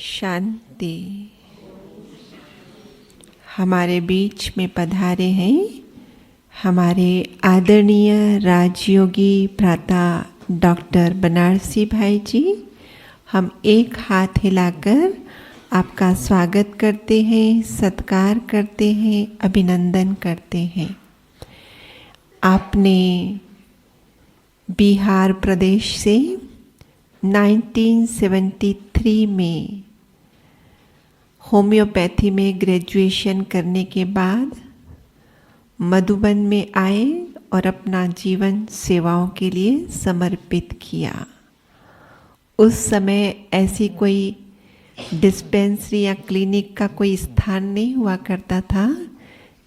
शांति। हमारे बीच में पधारे हैं हमारे आदरणीय राजयोगी भ्राता डॉक्टर बनारसी भाई जी। हम एक हाथ हिलाकर आपका स्वागत करते हैं, सत्कार करते हैं, अभिनंदन करते हैं। आपने बिहार प्रदेश से 1973 में होम्योपैथी में ग्रेजुएशन करने के बाद मधुबन में आए और अपना जीवन सेवाओं के लिए समर्पित किया। उस समय ऐसी कोई डिस्पेंसरी या क्लिनिक का कोई स्थान नहीं हुआ करता था,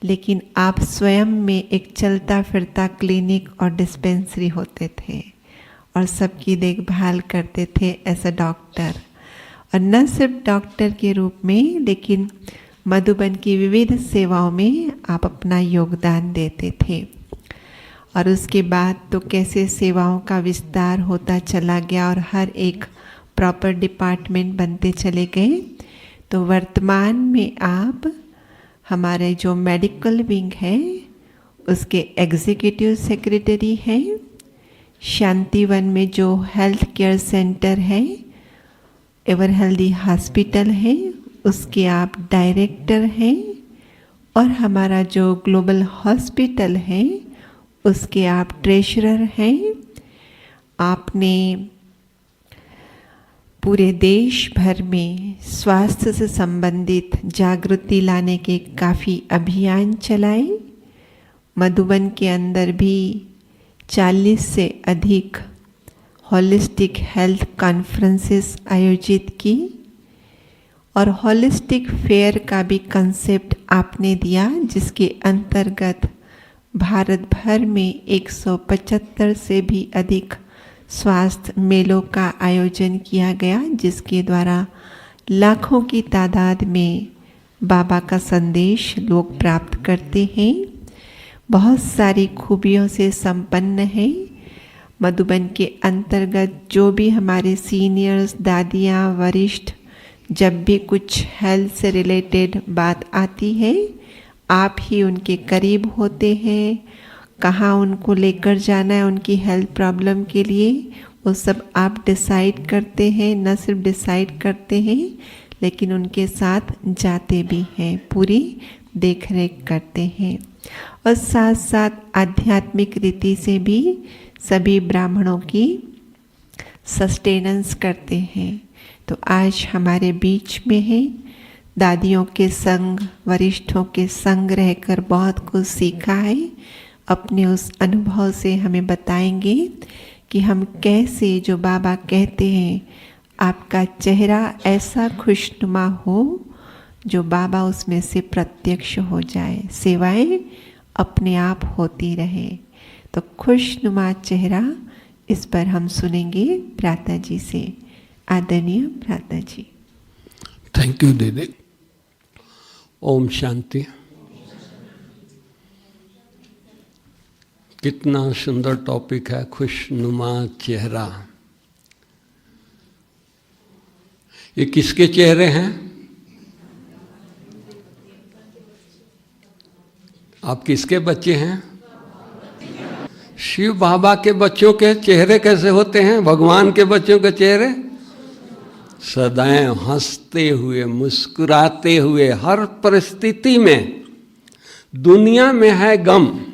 लेकिन आप स्वयं में एक चलता फिरता क्लिनिक और डिस्पेंसरी होते थे और सबकी देखभाल करते थे एज अ डॉक्टर। और न सिर्फ डॉक्टर के रूप में, लेकिन मधुबन की विविध सेवाओं में आप अपना योगदान देते थे। और उसके बाद तो कैसे सेवाओं का विस्तार होता चला गया और हर एक प्रॉपर डिपार्टमेंट बनते चले गए। तो वर्तमान में आप हमारे जो मेडिकल विंग है उसके एग्जीक्यूटिव सेक्रेटरी हैं। शांतिवन में जो हेल्थ केयर सेंटर है, एवर हेल्दी हॉस्पिटल है, उसके आप डायरेक्टर हैं। और हमारा जो ग्लोबल हॉस्पिटल है उसके आप ट्रेजरर हैं। आपने पूरे देश भर में स्वास्थ्य से संबंधित जागृति लाने के काफ़ी अभियान चलाए। मधुबन के अंदर भी 40 से अधिक होलिस्टिक हेल्थ कॉन्फ्रेंसेस आयोजित की और होलिस्टिक फेयर का भी कंसेप्ट आपने दिया, जिसके अंतर्गत भारत भर में 175 से भी अधिक स्वास्थ्य मेलों का आयोजन किया गया, जिसके द्वारा लाखों की तादाद में बाबा का संदेश लोग प्राप्त करते हैं। बहुत सारी खूबियों से संपन्न है। मधुबन के अंतर्गत जो भी हमारे सीनियर्स, दादियाँ, वरिष्ठ, जब भी कुछ हेल्थ से रिलेटेड बात आती है, आप ही उनके करीब होते हैं। कहाँ उनको लेकर जाना है उनकी हेल्थ प्रॉब्लम के लिए, वो सब आप डिसाइड करते हैं। न सिर्फ डिसाइड करते हैं लेकिन उनके साथ जाते भी हैं, पूरी देख रेख करते हैं। और साथ साथ आध्यात्मिक रीति से भी सभी ब्राह्मणों की सस्टेनेंस करते हैं। तो आज हमारे बीच में है, दादियों के संग, वरिष्ठों के संग रहकर बहुत कुछ सीखा है। अपने उस अनुभव से हमें बताएंगे कि हम कैसे, जो बाबा कहते हैं, आपका चेहरा ऐसा खुशनुमा हो जो बाबा उसमें से प्रत्यक्ष हो जाए, सेवाएं अपने आप होती रहे। तो खुशनुमा चेहरा, इस पर हम सुनेंगे भ्राता जी से। आदरणीय भ्राता जी। थैंक यू दीदी। ओम शांति। कितना सुंदर टॉपिक है, खुशनुमा चेहरा। ये किसके चेहरे हैं? आप किसके बच्चे हैं? शिव बाबा के बच्चों के चेहरे कैसे होते हैं? भगवान के बच्चों के चेहरे सदैव हंसते हुए, मुस्कुराते हुए, हर परिस्थिति में। दुनिया में है गम,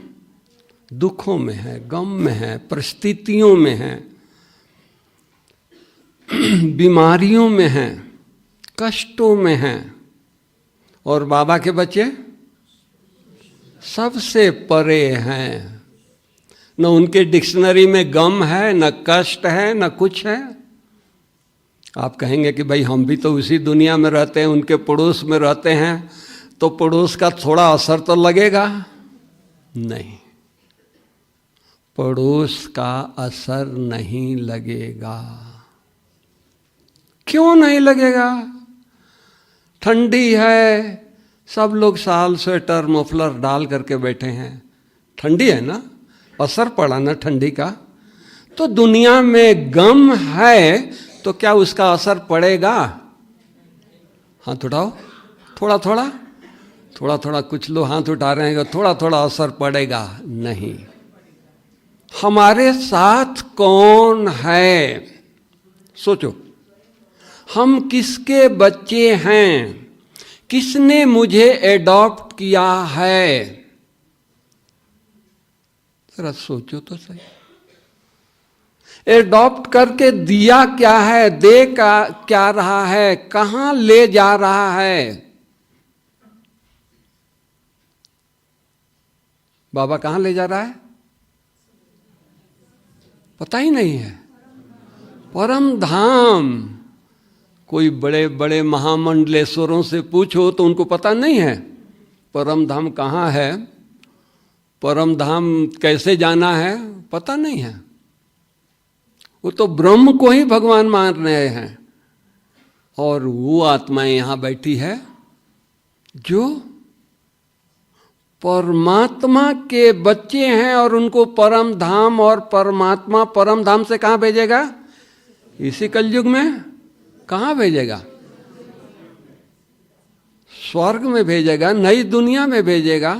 दुखों में है, गम में है, परिस्थितियों में है, बीमारियों में है, कष्टों में है। और बाबा के बच्चे सबसे परे हैं। न उनके डिक्शनरी में गम है, न कष्ट है, न कुछ है। आप कहेंगे कि भाई हम भी तो उसी दुनिया में रहते हैं, उनके पड़ोस में रहते हैं, तो पड़ोस का थोड़ा असर तो लगेगा। नहीं, पड़ोस का असर नहीं लगेगा। क्यों नहीं लगेगा? ठंडी है, सब लोग शाल, स्वेटर, मफलर डाल करके बैठे हैं। ठंडी है ना, असर पड़ा ना ठंडी का। तो दुनिया में गम है तो क्या उसका असर पड़ेगा? हाथ उठाओ, थोड़ा थोड़ा थोड़ा थोड़ा, कुछ लोग हाथ उठा रहे हैं, थोड़ा थोड़ा असर पड़ेगा। नहीं, हमारे साथ कौन है? सोचो, हम किसके बच्चे हैं? किसने मुझे एडॉप्ट किया है? जरा सोचो तो सही। एडॉप्ट करके दिया क्या है, दे क्या रहा है, कहां ले जा रहा है? बाबा कहां ले जा रहा है पता ही नहीं है। परम धाम। कोई बड़े बड़े महामंडलेश्वरों से पूछो तो उनको पता नहीं है परम धाम कहाँ है, परम धाम कैसे जाना है, पता नहीं है। वो तो ब्रह्म को ही भगवान मान रहे हैं। और वो आत्माएं यहां बैठी है जो परमात्मा के बच्चे हैं, और उनको परम धाम और परमात्मा परम धाम से कहां भेजेगा? इसी कलयुग में। कहां भेजेगा? स्वर्ग में भेजेगा, नई दुनिया में भेजेगा,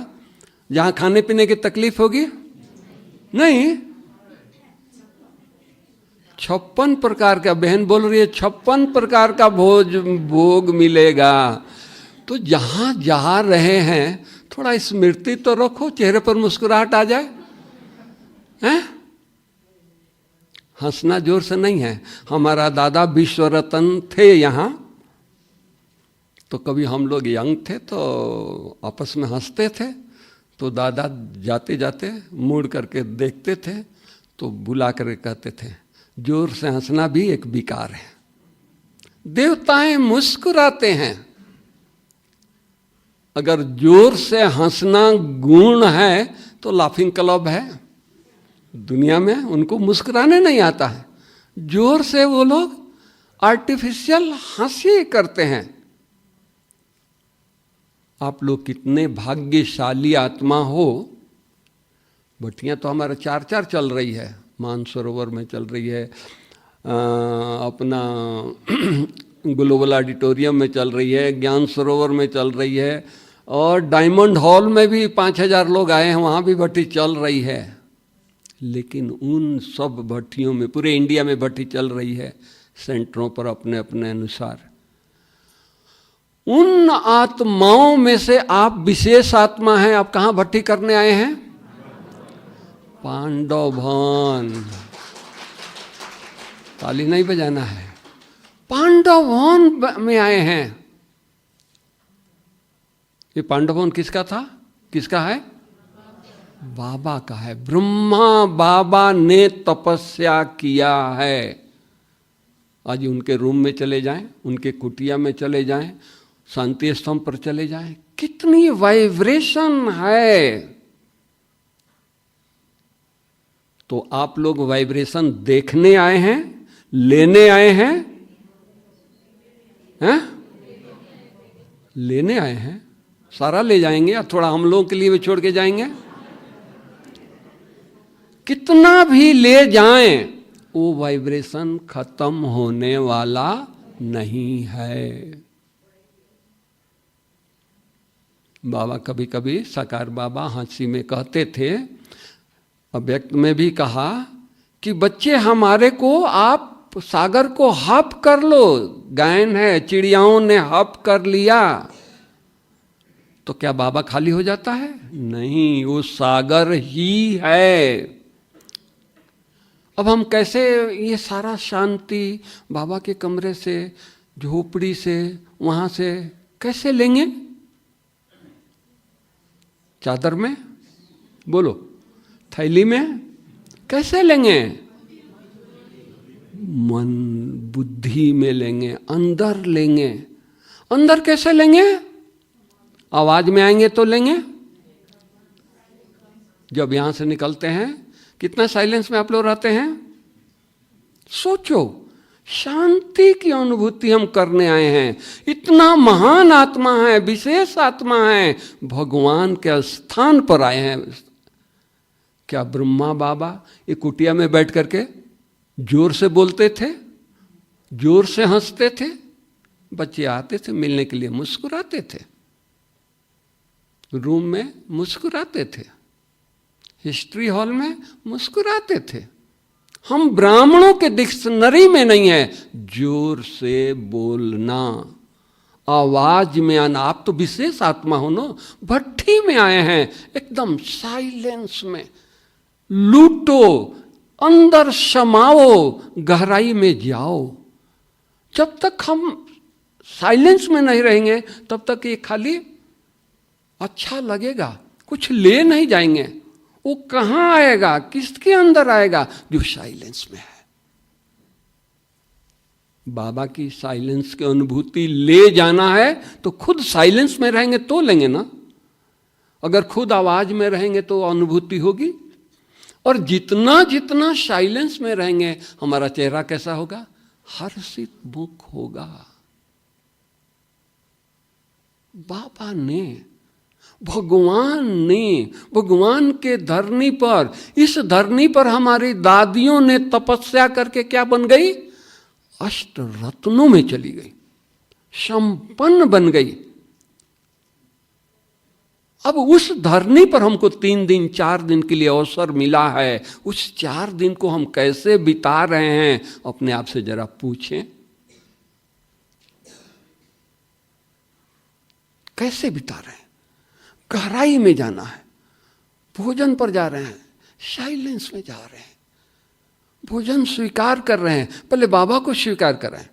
जहां खाने पीने की तकलीफ होगी नहीं। 56 प्रकार का, बहन बोल रही है 56 प्रकार का भोग मिलेगा। तो जहां जा रहे हैं थोड़ा स्मृति तो रखो, चेहरे पर मुस्कुराहट आ जाए। हैं? हंसना जोर से नहीं है। हमारा दादा विश्व रत्न थे यहाँ, तो कभी हम लोग यंग थे तो आपस में हंसते थे, तो दादा जाते जाते मुड़ करके देखते थे तो बुला कर कहते थे जोर से हंसना भी एक विकार है। देवताएं मुस्कुराते हैं। अगर जोर से हंसना गुण है तो लाफिंग क्लब है दुनिया में, उनको मुस्कुराने नहीं आता है। जोर से वो लोग आर्टिफिशियल हंसी करते हैं। आप लोग कितने भाग्यशाली आत्मा हो। भट्टियां तो हमारा 4 चल रही है, मानसरोवर में चल रही है, अपना ग्लोबल ऑडिटोरियम में चल रही है, ज्ञान सरोवर में चल रही है, और डायमंड हॉल में भी 5000 लोग आए हैं, वहाँ भी भट्टी चल रही है। लेकिन उन सब भट्टियों में, पूरे इंडिया में भट्टी चल रही है, सेंटरों पर अपने अपने अनुसार। उन आत्माओं में से आप विशेष आत्मा हैं। आप कहाँ भट्टी करने आए हैं? पांडव भवन। ताली नहीं बजाना है। पांडव भवन में आए हैं। ये पांडव भवन किसका था? किसका है? बाबा का है। ब्रह्मा बाबा ने तपस्या किया है। आज उनके रूम में चले जाएं, उनके कुटिया में चले जाएं, शांति स्तंभ पर चले जाएं, कितनी वाइब्रेशन है। तो आप लोग वाइब्रेशन देखने आए हैं, लेने आए हैं? हैं? लेने आए हैं। सारा ले जाएंगे या थोड़ा हम लोगों के लिए भी छोड़ के जाएंगे? कितना भी ले जाएं, वो वाइब्रेशन खत्म होने वाला नहीं है। बाबा कभी कभी, साकार बाबा हंसी में कहते थे, अव्यक्त में भी कहा कि बच्चे हमारे को आप सागर को हप कर लो। गायन है, चिड़ियाओं ने हप कर लिया तो क्या बाबा खाली हो जाता है? नहीं, वो सागर ही है। अब हम कैसे ये सारा शांति बाबा के कमरे से, झोपड़ी से, वहां से कैसे लेंगे? चादर में? बोलो। थैली में? कैसे लेंगे? मन बुद्धि में लेंगे, अंदर लेंगे। अंदर कैसे लेंगे? आवाज में आएंगे तो लेंगे। जब यहां से निकलते हैं, कितना साइलेंस में आप लोग रहते हैं? सोचो, शांति की अनुभूति हम करने आए हैं। इतना महान आत्मा है, विशेष आत्मा है, भगवान के स्थान पर आए हैं। क्या ब्रह्मा बाबा ये कुटिया में बैठ करके जोर से बोलते थे, जोर से हंसते थे? बच्चे आते थे मिलने के लिए, मुस्कुराते थे, रूम में मुस्कुराते थे, हिस्ट्री हॉल में मुस्कुराते थे। हम ब्राह्मणों के डिक्शनरी में नहीं है जोर से बोलना, आवाज में आना। आप तो विशेष आत्मा हो ना, भट्ठी में आए हैं, एकदम साइलेंस में लूटो, अंदर समाओ, गहराई में जाओ। जब तक हम साइलेंस में नहीं रहेंगे तब तक ये खाली अच्छा लगेगा, कुछ ले नहीं जाएंगे। वो कहाँ आएगा, किसके अंदर आएगा? जो साइलेंस में है। बाबा की साइलेंस की अनुभूति ले जाना है तो खुद साइलेंस में रहेंगे तो लेंगे ना। अगर खुद आवाज में रहेंगे तो अनुभूति होगी। और जितना जितना साइलेंस में रहेंगे हमारा चेहरा कैसा होगा? हर्षित मुख होगा। बाबा ने, भगवान ने, भगवान के धरनी पर, इस धरनी पर हमारी दादियों ने तपस्या करके क्या बन गई? अष्ट रत्नों में चली गई, संपन्न बन गई। अब उस धरनी पर हमको 3 दिन 4 दिन के लिए अवसर मिला है। उस 4 दिन को हम कैसे बिता रहे हैं अपने आप से जरा पूछें। कैसे बिता रहे हैं? गहराई में जाना है, भोजन पर जा रहे हैं, साइलेंस में जा रहे हैं, भोजन स्वीकार कर रहे हैं। पहले बाबा को स्वीकार करें,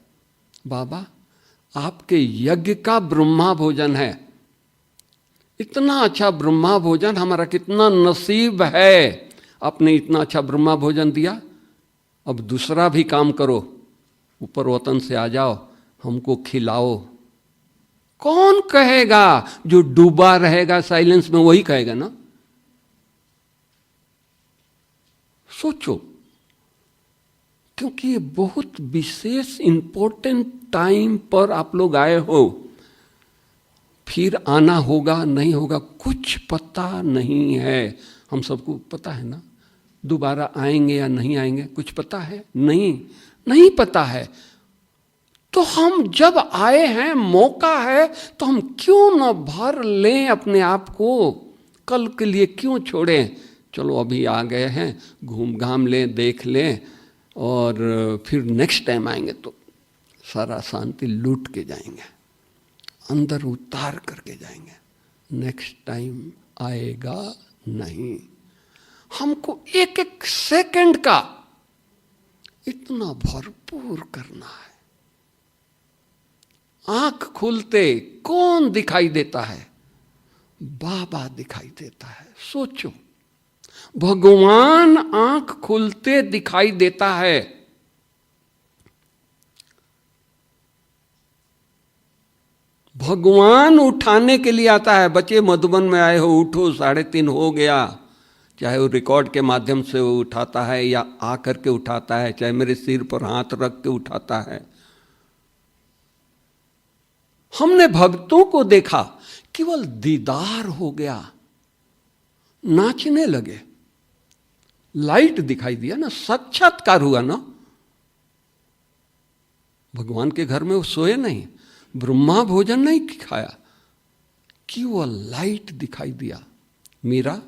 बाबा आपके यज्ञ का ब्रह्मा भोजन है, इतना अच्छा ब्रह्मा भोजन, हमारा कितना नसीब है, आपने इतना अच्छा ब्रह्मा भोजन दिया। अब दूसरा भी काम करो, ऊपर वतन से आ जाओ, हमको खिलाओ। कौन कहेगा? जो डूबा रहेगा साइलेंस में वही कहेगा ना। सोचो, क्योंकि ये बहुत विशेष इंपॉर्टेंट टाइम पर आप लोग आए हो। फिर आना होगा नहीं होगा कुछ पता नहीं है। हम सबको पता है ना, दोबारा आएंगे या नहीं आएंगे, कुछ पता है? नहीं पता है। तो हम जब आए हैं, मौका है, तो हम क्यों न भर लें अपने आप को, कल के लिए क्यों छोड़ें? चलो अभी आ गए हैं, घूम घाम लें, देख लें, और फिर नेक्स्ट टाइम आएंगे तो सारा शांति लूट के जाएंगे, अंदर उतार करके जाएंगे। नेक्स्ट टाइम आएगा नहीं। हमको एक एक सेकंड का इतना भरपूर करना है। आंख खुलते कौन दिखाई देता है? बाबा दिखाई देता है। सोचो, भगवान आंख खुलते दिखाई देता है। भगवान उठाने के लिए आता है। बच्चे मधुबन में आए हो, उठो, 3:30 हो गया। चाहे वो रिकॉर्ड के माध्यम से वो उठाता है या आकर के उठाता है, चाहे मेरे सिर पर हाथ रख के उठाता है। हमने भक्तों को देखा, केवल दीदार हो गया, नाचने लगे, लाइट दिखाई दिया ना, साक्षात्कार हुआ ना। भगवान के घर में वो सोए नहीं, ब्रह्मा भोजन नहीं खाया, केवल लाइट दिखाई दिया। मीरा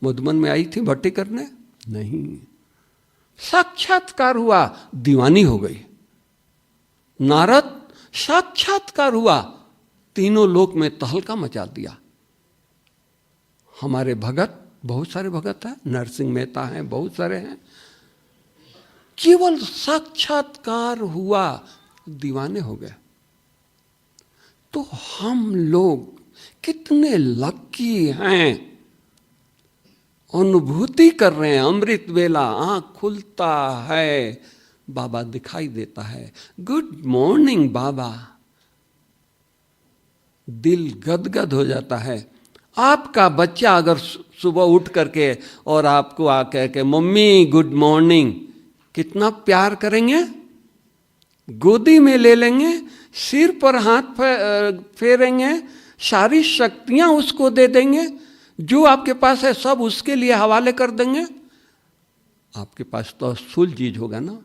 मधुबन में आई थी भट्टी करने? नहीं, साक्षात्कार हुआ, दीवानी हो गई। नारद साक्षात्कार हुआ, तीनों लोक में तहलका मचा दिया। हमारे भगत, बहुत सारे भगत हैं, नरसिंह मेहता हैं, बहुत सारे हैं, केवल साक्षात्कार हुआ, दीवाने हो गए। तो हम लोग कितने लकी हैं, अनुभूति कर रहे हैं। अमृत वेला, आंख खुलता है, बाबा दिखाई देता है। गुड मॉर्निंग बाबा, दिल गदगद हो जाता है। आपका बच्चा अगर सुबह उठ करके और आपको आकर के मम्मी गुड मॉर्निंग, कितना प्यार करेंगे, गोदी में ले लेंगे, सिर पर हाथ फेरेंगे, सारी शक्तियां उसको दे देंगे, जो आपके पास है सब उसके लिए हवाले कर देंगे। आपके पास तो असूल चीज होगा ना,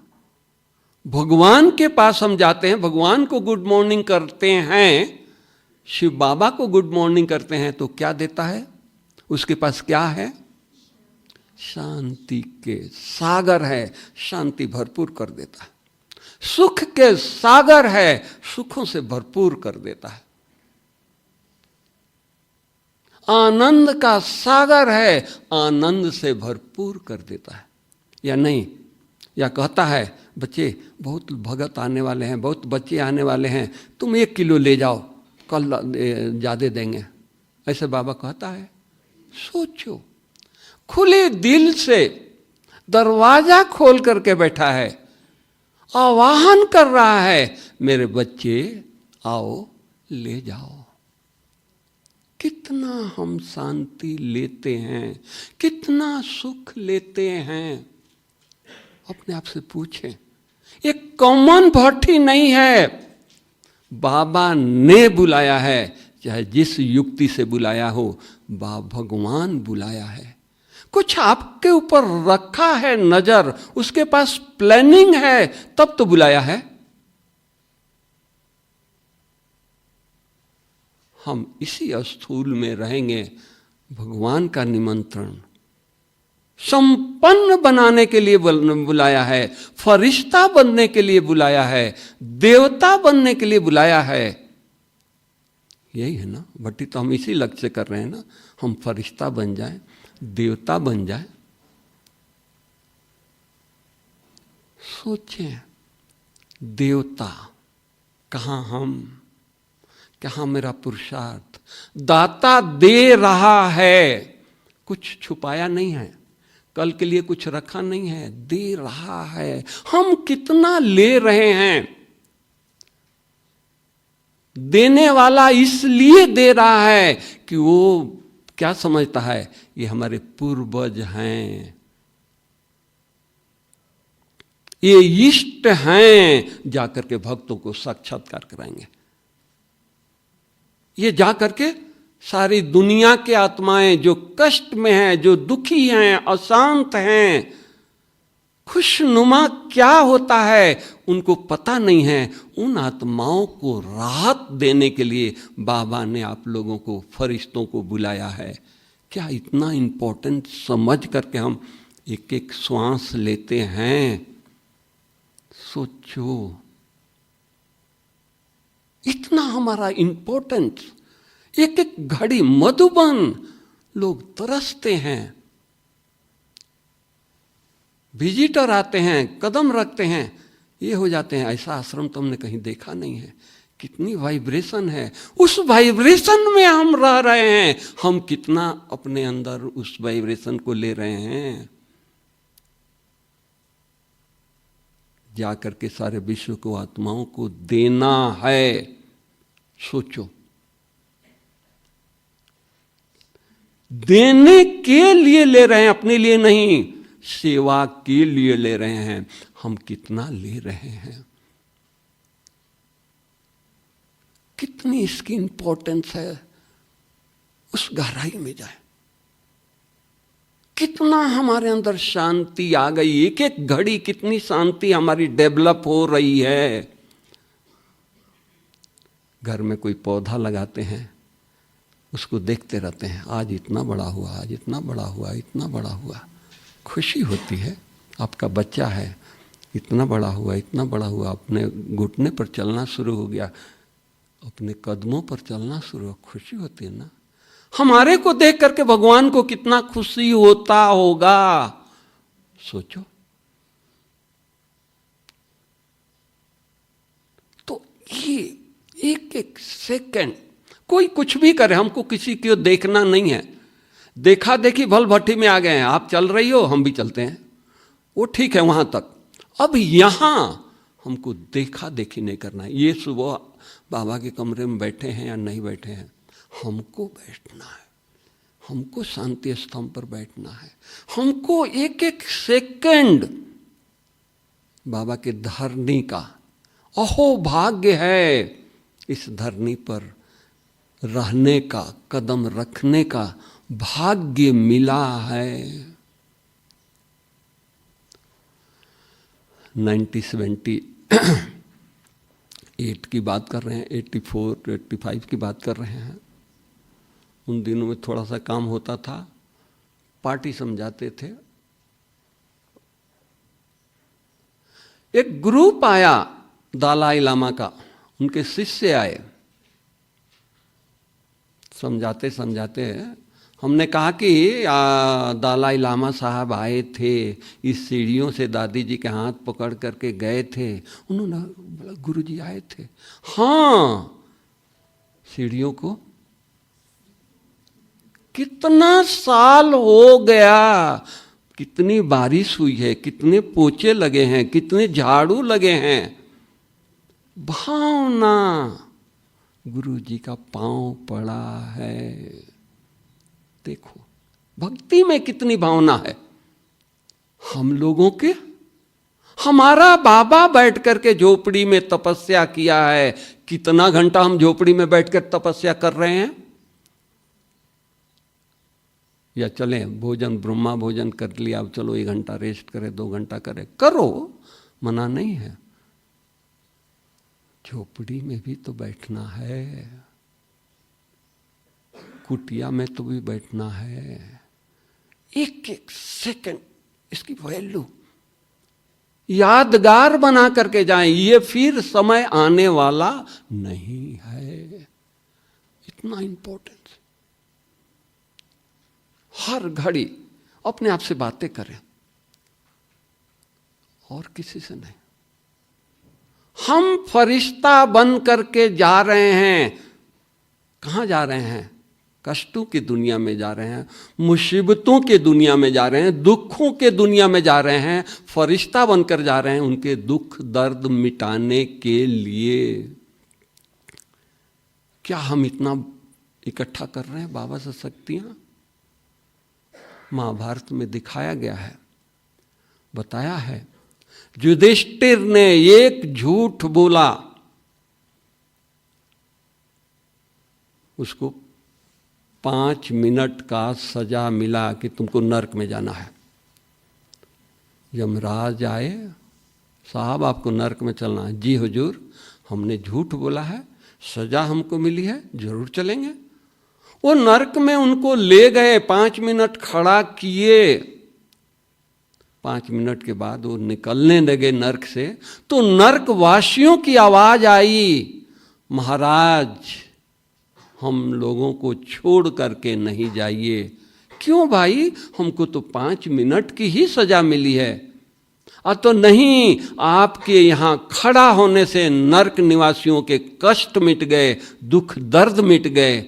भगवान के पास हम जाते हैं, भगवान को गुड मॉर्निंग करते हैं, शिव बाबा को गुड मॉर्निंग करते हैं, तो क्या देता है? उसके पास क्या है? शांति के सागर है, शांति भरपूर कर देता है। सुख के सागर है, सुखों से भरपूर कर देता है। आनंद का सागर है, आनंद से भरपूर कर देता है। या नहीं, या कहता है बच्चे बहुत भगत आने वाले हैं, बहुत बच्चे आने वाले हैं, तुम 1 किलो ले जाओ, कल ज्यादा देंगे, ऐसे बाबा कहता है? सोचो, खुले दिल से दरवाजा खोल करके बैठा है, आवाहन कर रहा है, मेरे बच्चे आओ ले जाओ। कितना हम शांति लेते हैं, कितना सुख लेते हैं, अपने आप से पूछें। एक कॉमन भट्टी नहीं है, बाबा ने बुलाया है, चाहे जिस युक्ति से बुलाया हो, भगवान बुलाया है। कुछ आपके ऊपर रखा है नजर, उसके पास प्लानिंग है, तब तो बुलाया है। हम इसी स्थूल में रहेंगे, भगवान का निमंत्रण संपन्न बनाने के लिए बुलाया है, फरिश्ता बनने के लिए बुलाया है, देवता बनने के लिए बुलाया है। यही है ना भट्टी, तो हम इसी लक्ष्य से कर रहे हैं ना, हम फरिश्ता बन जाए, देवता बन जाए। सोचें, देवता कहाँ हम, कहाँ मेरा पुरुषार्थ? दाता दे रहा है, कुछ छुपाया नहीं है, कल के लिए कुछ रखा नहीं है, दे रहा है। हम कितना ले रहे हैं? देने वाला इसलिए दे रहा है कि वो क्या समझता है, ये हमारे पूर्वज हैं, ये इष्ट हैं, जाकर के भक्तों को साक्षात्कार कराएंगे। ये जाकर के सारी दुनिया के आत्माएं जो कष्ट में हैं, जो दुखी हैं, अशांत हैं, खुशनुमा क्या होता है उनको पता नहीं है, उन आत्माओं को राहत देने के लिए बाबा ने आप लोगों को, फरिश्तों को बुलाया है। क्या इतना इंपॉर्टेंट समझ करके हम एक एक श्वास लेते हैं? सोचो, इतना हमारा इंपॉर्टेंस, एक एक घड़ी मधुबन लोग तरसते हैं, विजिटर आते हैं, कदम रखते हैं, ये हो जाते हैं, ऐसा आश्रम तो हमने कहीं देखा नहीं है। कितनी वाइब्रेशन है, उस वाइब्रेशन में हम रह रहे हैं, हम कितना अपने अंदर उस वाइब्रेशन को ले रहे हैं। जाकर के सारे विश्व को, आत्माओं को देना है। सोचो, देने के लिए ले रहे हैं, अपने लिए नहीं, सेवा के लिए ले रहे हैं। हम कितना ले रहे हैं, कितनी इसकी इंपॉर्टेंस है, उस गहराई में जाए। कितना हमारे अंदर शांति आ गई, एक एक घड़ी कितनी शांति हमारी डेवलप हो रही है। घर में कोई पौधा लगाते हैं, उसको देखते रहते हैं, आज इतना बड़ा हुआ, आज इतना बड़ा हुआ, इतना बड़ा हुआ, खुशी होती है। आपका बच्चा है, इतना बड़ा हुआ, इतना बड़ा हुआ, अपने घुटने पर चलना शुरू हो गया, अपने कदमों पर चलना शुरू हो, खुशी होती है ना। हमारे को देख करके भगवान को कितना खुशी होता होगा, सोचो। तो ये एक एक सेकंड, कोई कुछ भी करे, हमको किसी को देखना नहीं है। देखा देखी भल भट्टी में आ गए हैं, आप चल रही हो, हम भी चलते हैं, वो ठीक है वहां तक। अब यहां हमको देखा देखी नहीं करना है। ये सुबह बाबा के कमरे में बैठे हैं या नहीं बैठे हैं, हमको बैठना है, हमको शांति स्तंभ पर बैठना है। हमको एक एक सेकंड बाबा के धरनी का, अहो भाग्य है इस धरनी पर रहने का, कदम रखने का भाग्य मिला है। 1970 8 की बात कर रहे हैं, 84, 85 की बात कर रहे हैं। उन दिनों में थोड़ा सा काम होता था, पार्टी समझाते थे। एक ग्रुप आया दलाई लामा का, उनके शिष्य आए। समझाते समझाते हमने कहा कि दलाई लामा साहब आए थे, इस सीढ़ियों से दादी जी के हाथ पकड़ करके गए थे। उन्होंने बोला गुरुजी आए थे। हाँ, सीढ़ियों को कितना साल हो गया, कितनी बारिश हुई है, कितने पोछे लगे हैं, कितने झाड़ू लगे हैं। भावना गुरु जी का पांव पड़ा है। देखो भक्ति में कितनी भावना है। हम लोगों के, हमारा बाबा बैठ करके झोपड़ी में तपस्या किया है। कितना घंटा हम झोपड़ी में बैठकर तपस्या कर रहे हैं? या चले भोजन, ब्रह्मा भोजन कर लिया, अब चलो 1 घंटा रेस्ट करें, 2 घंटा करें, करो, मना नहीं है। झोपड़ी में भी तो बैठना है, कुटिया में तो भी बैठना है। एक एक सेकंड इसकी वैल्यू यादगार बना करके जाएं। ये फिर समय आने वाला नहीं है। इतना इंपॉर्टेंस। हर घड़ी अपने आप से बातें करें और किसी से नहीं। हम फरिश्ता बन करके जा रहे हैं। कहां जा रहे हैं? कष्टों की दुनिया में जा रहे हैं, मुसीबतों की दुनिया में जा रहे हैं, दुखों के दुनिया में जा रहे हैं। फरिश्ता बनकर जा रहे हैं उनके दुख दर्द मिटाने के लिए। क्या हम इतना इकट्ठा कर रहे हैं बाबा से शक्तियां? महाभारत में दिखाया गया है, बताया है। युधिष्ठिर ने एक झूठ बोला, उसको 5 मिनट का सजा मिला कि तुमको नरक में जाना है। यमराज आए, साहब आपको नरक में चलना है। जी हुजूर, हमने झूठ बोला है, सजा हमको मिली है, जरूर चलेंगे। वो नरक में उनको ले गए, 5 मिनट खड़ा किए। 5 मिनट के बाद वो निकलने लगे नरक से, तो नरक वासियों की आवाज आई, महाराज हम लोगों को छोड़ करके नहीं जाइए। क्यों भाई? हमको तो 5 मिनट की ही सजा मिली है। तो नहीं, आपके यहाँ खड़ा होने से नरक निवासियों के कष्ट मिट गए, दुख दर्द मिट गए,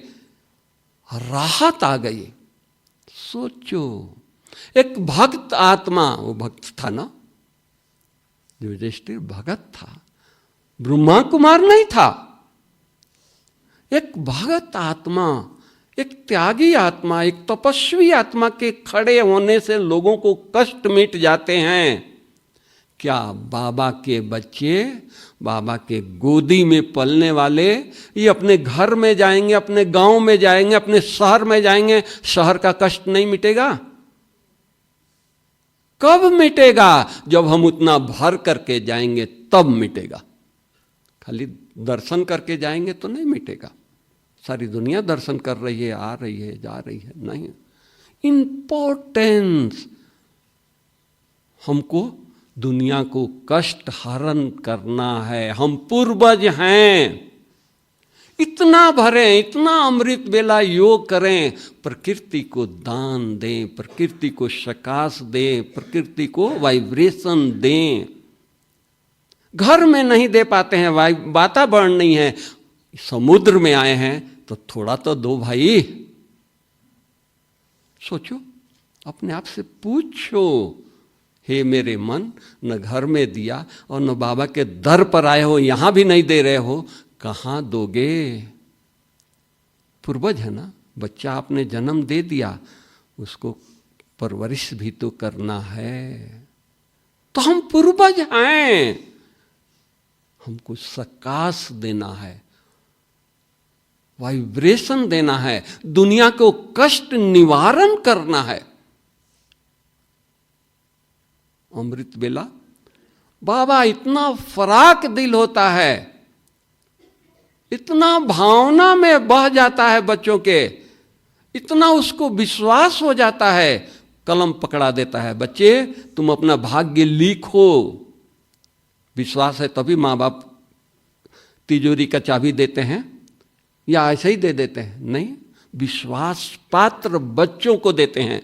राहत आ गई। सोचो, एक भक्त आत्मा, वो भक्त था ना, युधिष्ठिर भगत था, ब्रह्मा कुमार नहीं था। एक भगत आत्मा, एक त्यागी आत्मा, एक तपस्वी आत्मा के खड़े होने से लोगों को कष्ट मिट जाते हैं। क्या बाबा के बच्चे, बाबा के गोदी में पलने वाले, ये अपने घर में जाएंगे, अपने गांव में जाएंगे, अपने शहर में जाएंगे, शहर का कष्ट नहीं मिटेगा? कब मिटेगा? जब हम उतना भर करके जाएंगे तब मिटेगा। खाली दर्शन करके जाएंगे तो नहीं मिटेगा। सारी दुनिया दर्शन कर रही है, आ रही है, जा रही है, नहीं। इंपॉर्टेंस, हमको दुनिया को कष्ट हरण करना है। हम पूर्वज हैं, इतना भरें, इतना अमृत बेला योग करें, प्रकृति को दान दें, प्रकृति को सकाश दें, प्रकृति को वाइब्रेशन दें। घर में नहीं दे पाते हैं, वातावरण नहीं है, समुद्र में आए हैं तो थोड़ा तो दो भाई। सोचो, अपने आप से पूछो, हे मेरे मन, न घर में दिया और न बाबा के दर पर आए हो, यहां भी नहीं दे रहे हो, कहां दोगे? पूर्वज है ना, बच्चा आपने जन्म दे दिया, उसको परवरिश भी तो करना है। तो हम पूर्वज हैं, हमको सकाश देना है, वाइब्रेशन देना है, दुनिया को कष्ट निवारण करना है। अमृत बेला बाबा इतना फराक दिल होता है, इतना भावना में बह जाता है बच्चों के, इतना उसको विश्वास हो जाता है, कलम पकड़ा देता है, बच्चे तुम अपना भाग्य लिखो। विश्वास है तभी माँ बाप तिजोरी का चाबी देते हैं या ऐसे ही दे देते हैं? नहीं, विश्वास पात्र बच्चों को देते हैं,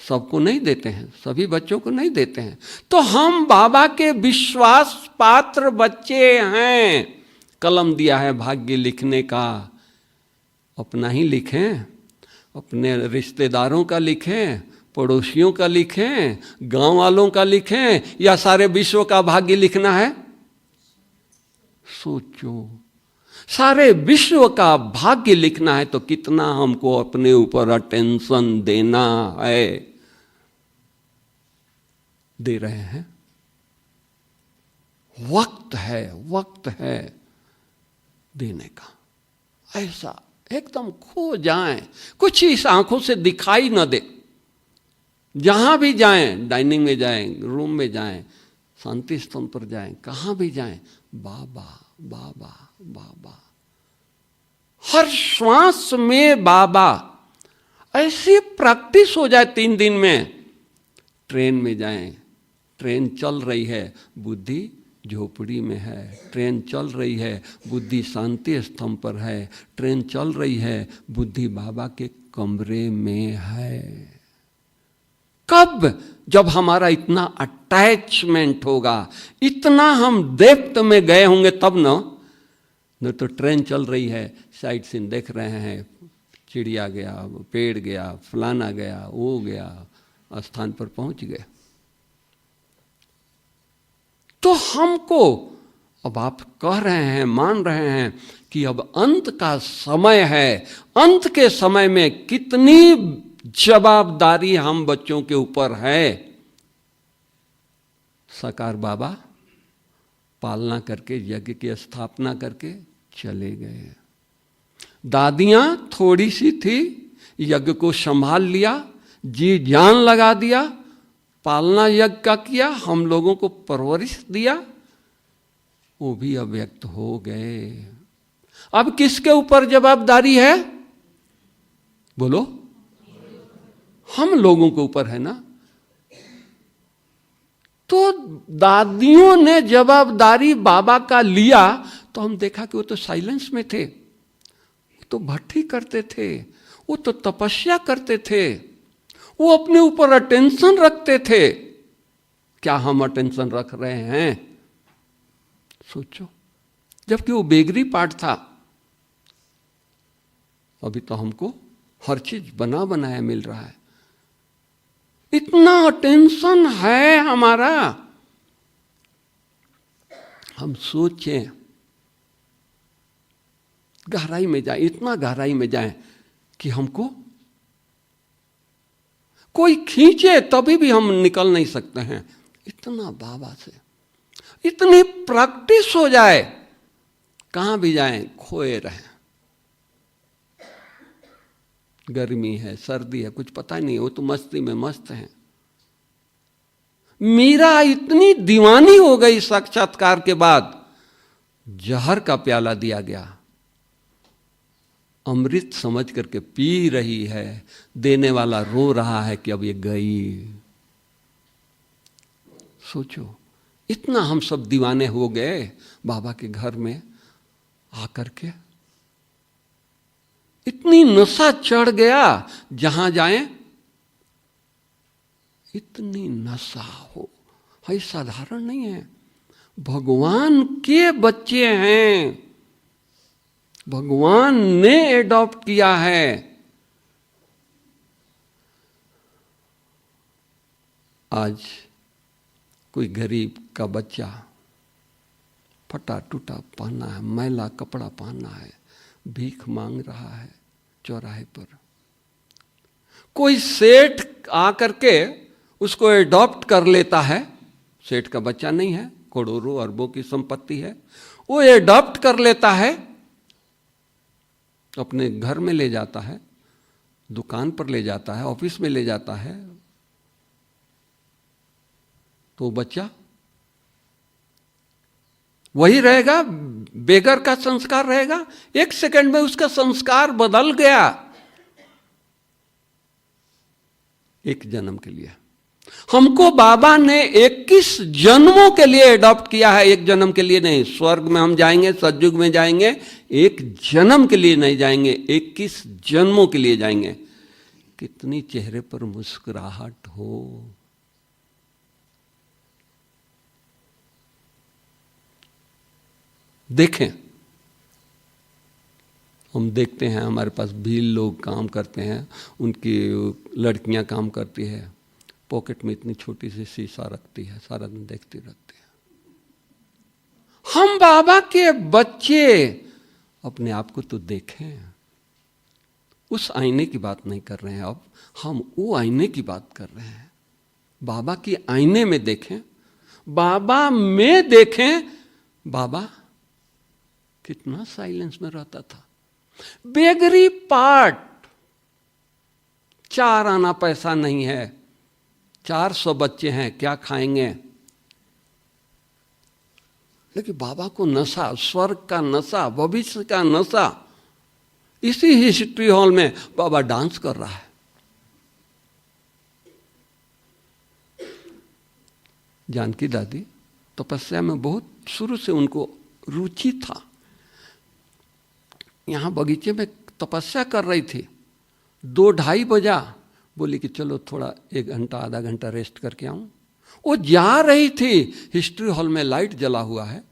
सबको नहीं देते हैं, सभी बच्चों को नहीं देते हैं। तो हम बाबा के विश्वास पात्र बच्चे हैं। कलम दिया है भाग्य लिखने का, अपना ही लिखें, अपने रिश्तेदारों का लिखें, पड़ोसियों का लिखें, गांव वालों का लिखें, या सारे विश्व का भाग्य लिखना है? सोचो, सारे विश्व का भाग्य लिखना है तो कितना हमको अपने ऊपर अटेंशन देना है। दे रहे हैं? वक्त है देने का। ऐसा एकदम खो जाएं, कुछ इस आंखों से दिखाई न दे। जहां भी जाएं, डाइनिंग में जाएं, रूम में जाएं, शांति स्तंभ पर जाएं, कहां भी जाएं, बाबा बाबा बाबा, हर श्वास में बाबा। ऐसी प्रैक्टिस हो जाए 3 दिन में। ट्रेन में जाएं, ट्रेन चल रही है, बुद्धि झोपड़ी में है। ट्रेन चल रही है, बुद्धि शांति स्तंभ पर है। ट्रेन चल रही है, बुद्धि बाबा के कमरे में है। कब? जब हमारा इतना अटैचमेंट होगा, इतना हम डेप्थ में गए होंगे तब न तो ट्रेन चल रही है, साइड सीन देख रहे हैं, चिड़िया गया, पेड़ गया, फलाना गया, वो गया, स्थान पर पहुंच गए। तो हमको, अब आप कह रहे हैं, मान रहे हैं कि अब अंत का समय है। अंत के समय में कितनी जवाबदारी हम बच्चों के ऊपर है। साकार बाबा पालना करके, यज्ञ की स्थापना करके चले गए। दादियां थोड़ी सी थी, यज्ञ को संभाल लिया, जी जान लगा दिया, पालना यज्ञ का किया, हम लोगों को परवरिश दिया, वो भी अव्यक्त हो गए। अब किसके ऊपर जवाबदारी है? बोलो, हम लोगों के ऊपर है ना। तो दादियों ने जवाबदारी बाबा का लिया, तो हम देखा कि वो तो साइलेंस में थे, वो तो भट्टी करते थे, वो तो तपस्या करते थे, वो अपने ऊपर अटेंशन रखते थे। क्या हम अटेंशन रख रहे हैं? सोचो, जबकि वो बेगरी पार्ट था। अभी तो हमको हर चीज बना बनाया मिल रहा है। इतना अटेंशन है हमारा। हम सोचें, गहराई में जाए, इतना गहराई में जाए कि हमको कोई खींचे तभी भी हम निकल नहीं सकते हैं। इतना बाबा से इतनी प्रैक्टिस हो जाए, कहां भी जाएं खोए रहें। गर्मी है, सर्दी है, कुछ पता नहीं, वो तो मस्ती में मस्त हैं। मीरा इतनी दीवानी हो गई साक्षात्कार के बाद, जहर का प्याला दिया गया, अमृत समझ करके पी रही है। देने वाला रो रहा है कि अब ये गई। सोचो, इतना हम सब दीवाने हो गए बाबा के घर में आकर के। इतनी नशा चढ़ गया, जहां जाएं इतनी नशा हो। है साधारण नहीं है, भगवान के बच्चे हैं, भगवान ने एडॉप्ट किया है। आज कोई गरीब का बच्चा फटा टूटा पहना है, मैला कपड़ा पहना है, भीख मांग रहा है चौराहे पर। कोई सेठ आकर के उसको एडॉप्ट कर लेता है। सेठ का बच्चा नहीं है, करोड़ों अरबों की संपत्ति है, वो एडॉप्ट कर लेता है, अपने घर में ले जाता है, दुकान पर ले जाता है, ऑफिस में ले जाता है। तो बच्चा वही रहेगा, बेगर का संस्कार रहेगा। एक सेकंड में उसका संस्कार बदल गया। एक जन्म के लिए हमको बाबा ने 21 जन्मों के लिए एडॉप्ट किया है, एक जन्म के लिए नहीं। स्वर्ग में हम जाएंगे, सतयुग में जाएंगे, एक जन्म के लिए नहीं जाएंगे, 21 जन्मों के लिए जाएंगे। कितनी चेहरे पर मुस्कुराहट हो। देखें, हम देखते हैं हमारे पास भील लोग काम करते हैं, उनकी लड़कियां काम करती है, पॉकेट में इतनी छोटी सी शीशा रखती है, सारा दिन देखती रहती है। हम बाबा के बच्चे अपने आप को तो देखें। उस आईने की बात नहीं कर रहे हैं, अब हम वो आईने की बात कर रहे हैं। बाबा की आईने में देखें, बाबा में देखें। बाबा कितना साइलेंस में रहता था। बेगरी पार्ट, 4 आना पैसा नहीं है, 400 बच्चे हैं, क्या खाएंगे? लेकिन बाबा को नशा, स्वर्ग का नशा, भविष्य का नशा। इसी हिस्ट्री हॉल में बाबा डांस कर रहा है। जानकी दादी तपस्या में बहुत शुरू से उनको रुचि था। यहां बगीचे में तपस्या कर रही थी, 2-2:30 बजा, बोली कि चलो थोड़ा 1 घंटा आधा घंटा रेस्ट करके आऊं। वो जा रही थी, हिस्ट्री हॉल में लाइट जला हुआ है,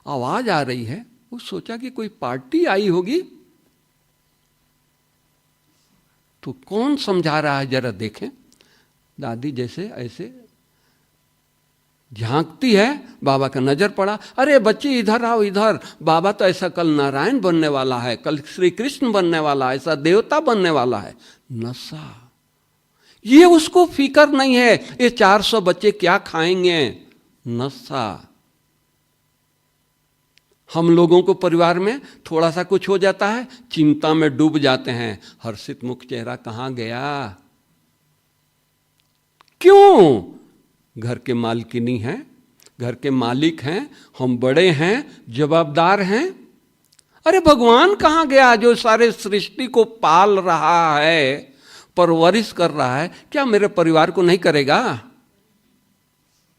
आवाज आ रही है। वो सोचा कि कोई पार्टी आई होगी, तो कौन समझा रहा है जरा देखें। दादी जैसे ऐसे झांकती है, बाबा का नजर पड़ा। अरे बच्चे इधर आओ, इधर। बाबा तो ऐसा कल नारायण बनने वाला है, कल श्री कृष्ण बनने वाला है, ऐसा देवता बनने वाला है। नशा, ये उसको फिक्र नहीं है ये 400 बच्चे क्या खाएंगे। नशा। हम लोगों को परिवार में थोड़ा सा कुछ हो जाता है, चिंता में डूब जाते हैं। हर्षित मुख चेहरा कहां गया? क्यों? घर के मालकिनी हैं, घर के मालिक हैं, हम बड़े हैं, जवाबदार हैं। अरे भगवान कहां गया जो सारे सृष्टि को पाल रहा है, परवरिश कर रहा है? क्या मेरे परिवार को नहीं करेगा?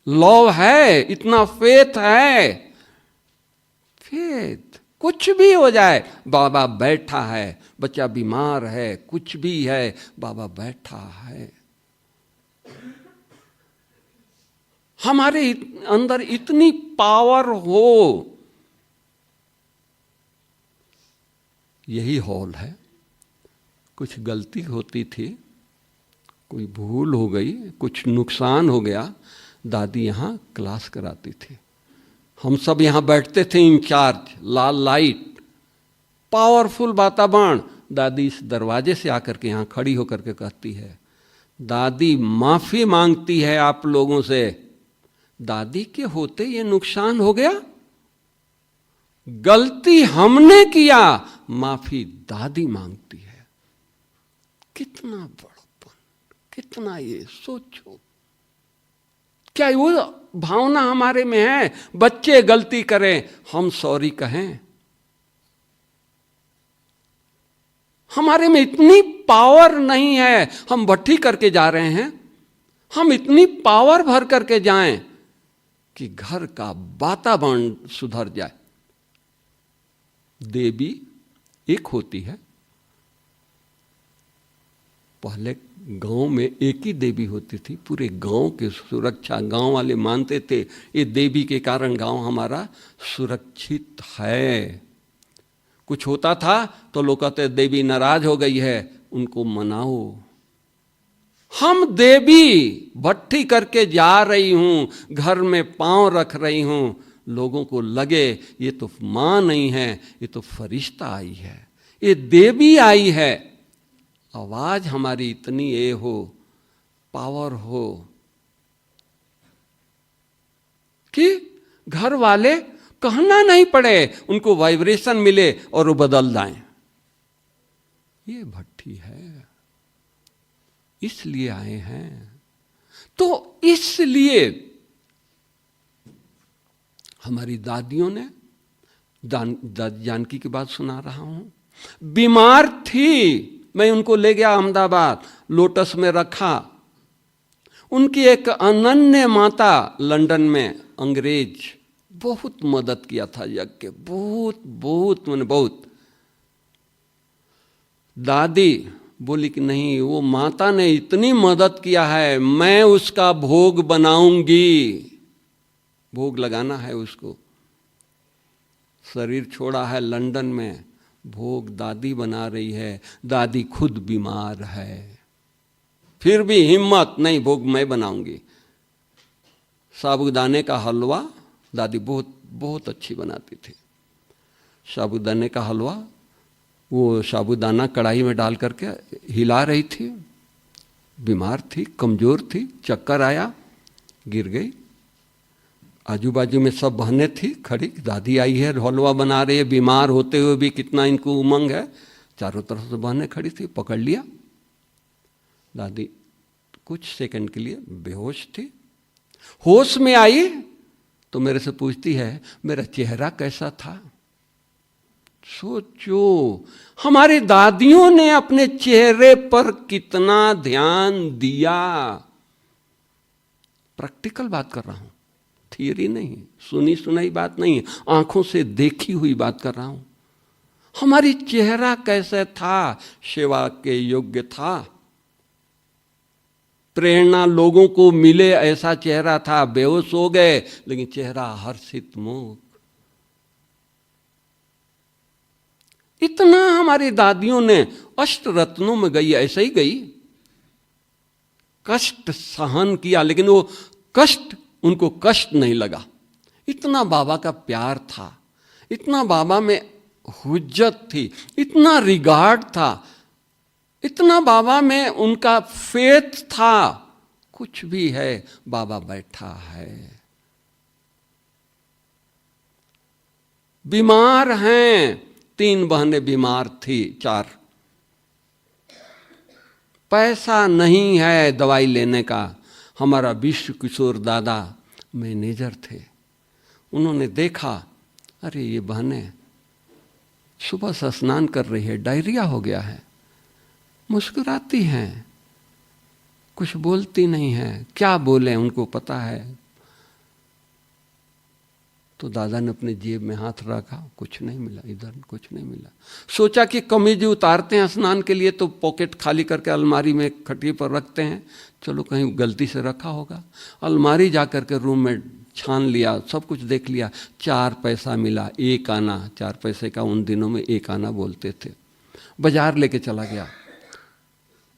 लव है, इतना फेथ है। फेथ, कुछ भी हो जाए बाबा बैठा है। बच्चा बीमार है, कुछ भी है, बाबा बैठा है। हमारे अंदर इतनी पावर हो। यही हॉल है। कुछ गलती होती थी, कोई भूल हो गई, कुछ नुकसान हो गया, दादी यहाँ क्लास कराती थी। हम सब यहाँ बैठते थे इंचार्ज, लाल लाइट, पावरफुल वातावरण। दादी इस दरवाजे से आकर के यहाँ खड़ी होकर के कहती है, दादी माफी मांगती है आप लोगों से, दादी के होते ये नुकसान हो गया, गलती हमने किया, माफी दादी मांगती है। कितना बड़प्पन, कितना ये सोचो। क्या वो भावना हमारे में है? बच्चे गलती करें, हम सॉरी कहें। हमारे में इतनी पावर नहीं है। हम भट्टी करके जा रहे हैं, हम इतनी पावर भर करके जाएं कि घर का वातावरण सुधर जाए। देवी एक होती है। पहले गांव में एक ही देवी होती थी, पूरे गांव की सुरक्षा गांव वाले मानते थे, ये देवी के कारण गांव हमारा सुरक्षित है। कुछ होता था तो लोग कहते देवी नाराज हो गई है, उनको मनाओ। हम देवी भट्टी करके जा रही हूं, घर में पांव रख रही हूं, लोगों को लगे ये तो मां नहीं है, ये तो फरिश्ता आई है, ये देवी आई है। आवाज हमारी इतनी ये हो, पावर हो कि घर वाले कहना नहीं पड़े, उनको वाइब्रेशन मिले और वो बदल जाएं। ये भट्टी है, इसलिए आए हैं। तो इसलिए हमारी दादियों ने, जानकी की बात सुना रहा हूं, बीमार थी, मैं उनको ले गया अहमदाबाद, लोटस में रखा। उनकी एक अनन्य माता लंदन में, अंग्रेज, बहुत मदद किया था यज्ञ के, बहुत बहुत मैंने बहुत। दादी बोली कि नहीं, वो माता ने इतनी मदद किया है, मैं उसका भोग बनाऊंगी, भोग लगाना है उसको। शरीर छोड़ा है लंदन में, भोग दादी बना रही है, दादी खुद बीमार है, फिर भी हिम्मत नहीं, भोग मैं बनाऊंगी। साबूदाने का हलवा दादी बहुत बहुत अच्छी बनाती थी। साबूदाने का हलवा, वो साबूदाना कढ़ाई में डाल करके हिला रही थी, बीमार थी, कमजोर थी, चक्कर आया, गिर गई। आजू बाजू में सब बहनें थी खड़ी, दादी आई है, हलवा बना रही है, बीमार होते हुए भी कितना इनको उमंग है, चारों तरफ से बहनें खड़ी थी, पकड़ लिया। दादी कुछ सेकंड के लिए बेहोश थी, होश में आई तो मेरे से पूछती है, मेरा चेहरा कैसा था? सोचो, हमारी दादियों ने अपने चेहरे पर कितना ध्यान दिया। प्रैक्टिकल बात कर रहा हूं, थियरी नहीं, सुनी सुनाई बात नहीं, आंखों से देखी हुई बात कर रहा हूं। हमारी चेहरा कैसे था? सेवा के योग्य था, प्रेरणा लोगों को मिले ऐसा चेहरा था। बेहोश हो गए लेकिन चेहरा हर्षित मुख। इतना हमारी दादियों ने अष्ट रत्नों में गई, ऐसे ही गई, कष्ट सहन किया, लेकिन वो कष्ट उनको कष्ट नहीं लगा। इतना बाबा का प्यार था, इतना बाबा में हुज्जत थी, इतना रिगार्ड था, इतना बाबा में उनका फेथ था। कुछ भी है, बाबा बैठा है। बीमार हैं, 3 बहनें बीमार थी, 4, पैसा नहीं है दवाई लेने का। हमारा विश्व किशोर दादा मैनेजर थे, उन्होंने देखा, अरे ये बहनें सुबह से स्नान कर रही है, डायरिया हो गया है, मुस्कुराती हैं, कुछ बोलती नहीं है, क्या बोले उनको पता है। तो दादा ने अपने जेब में हाथ रखा, कुछ नहीं मिला, इधर कुछ नहीं मिला। सोचा कि कमीज उतारते हैं स्नान के लिए तो पॉकेट खाली करके अलमारी में खटिए पर रखते हैं, चलो कहीं गलती से रखा होगा। अलमारी जा करके रूम में छान लिया, सब कुछ देख लिया, 4 पैसा मिला, 1 आना। 4 पैसे का उन दिनों में 1 आना बोलते थे। बाजार लेके चला गया,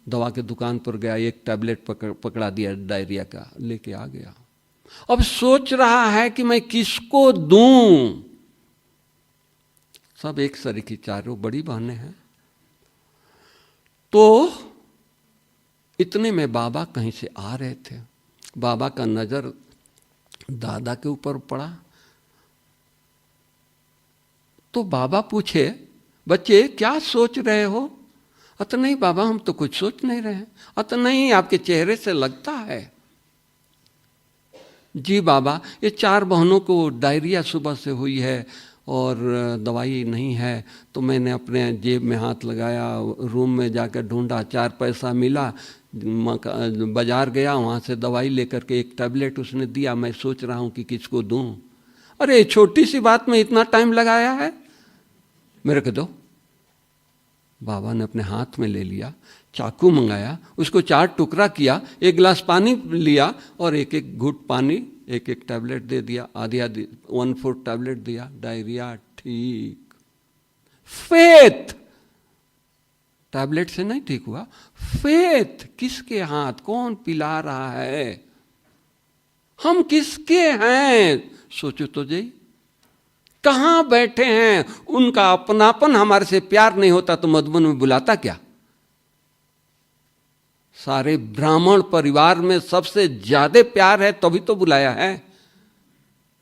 दवा के दुकान पर गया, 1 टैबलेट पकड़ा दिया डायरिया का, लेके आ गया। अब सोच रहा है कि मैं किसको दूं। सब एक सरी की, चारों बड़ी बहनें हैं। तो इतने में बाबा कहीं से आ रहे थे। बाबा का नजर दादा के ऊपर पड़ा तो बाबा पूछे, बच्चे क्या सोच रहे हो? अत नहीं बाबा, हम तो कुछ सोच नहीं रहे हैं। अत नहीं, आपके चेहरे से लगता है। जी बाबा, ये 4 बहनों को डायरिया सुबह से हुई है और दवाई नहीं है, तो मैंने अपने जेब में हाथ लगाया, रूम में जाकर ढूंढा, 4 पैसा मिला, बाजार गया, वहाँ से दवाई लेकर के 1 टैबलेट उसने दिया। मैं सोच रहा हूँ कि किसको दूं। अरे छोटी सी बात में इतना टाइम लगाया है, मेरे को दो। बाबा ने अपने हाथ में ले लिया, चाकू मंगाया, उसको 4 टुकड़ा किया, 1 गिलास पानी लिया और 1-1 घूंट पानी, 1-1 टैबलेट दे दिया, आधी 1/4 टैबलेट दिया, डायरिया ठीक। फेथ, टैबलेट से नहीं ठीक हुआ, फेथ। किसके हाथ, कौन पिला रहा है? हम किसके हैं? सोचो तो जी, कहां बैठे हैं? उनका अपनापन हमारे से प्यार नहीं होता तो मधुबन में बुलाता क्या? सारे ब्राह्मण परिवार में सबसे ज्यादा प्यार है तभी तो बुलाया है।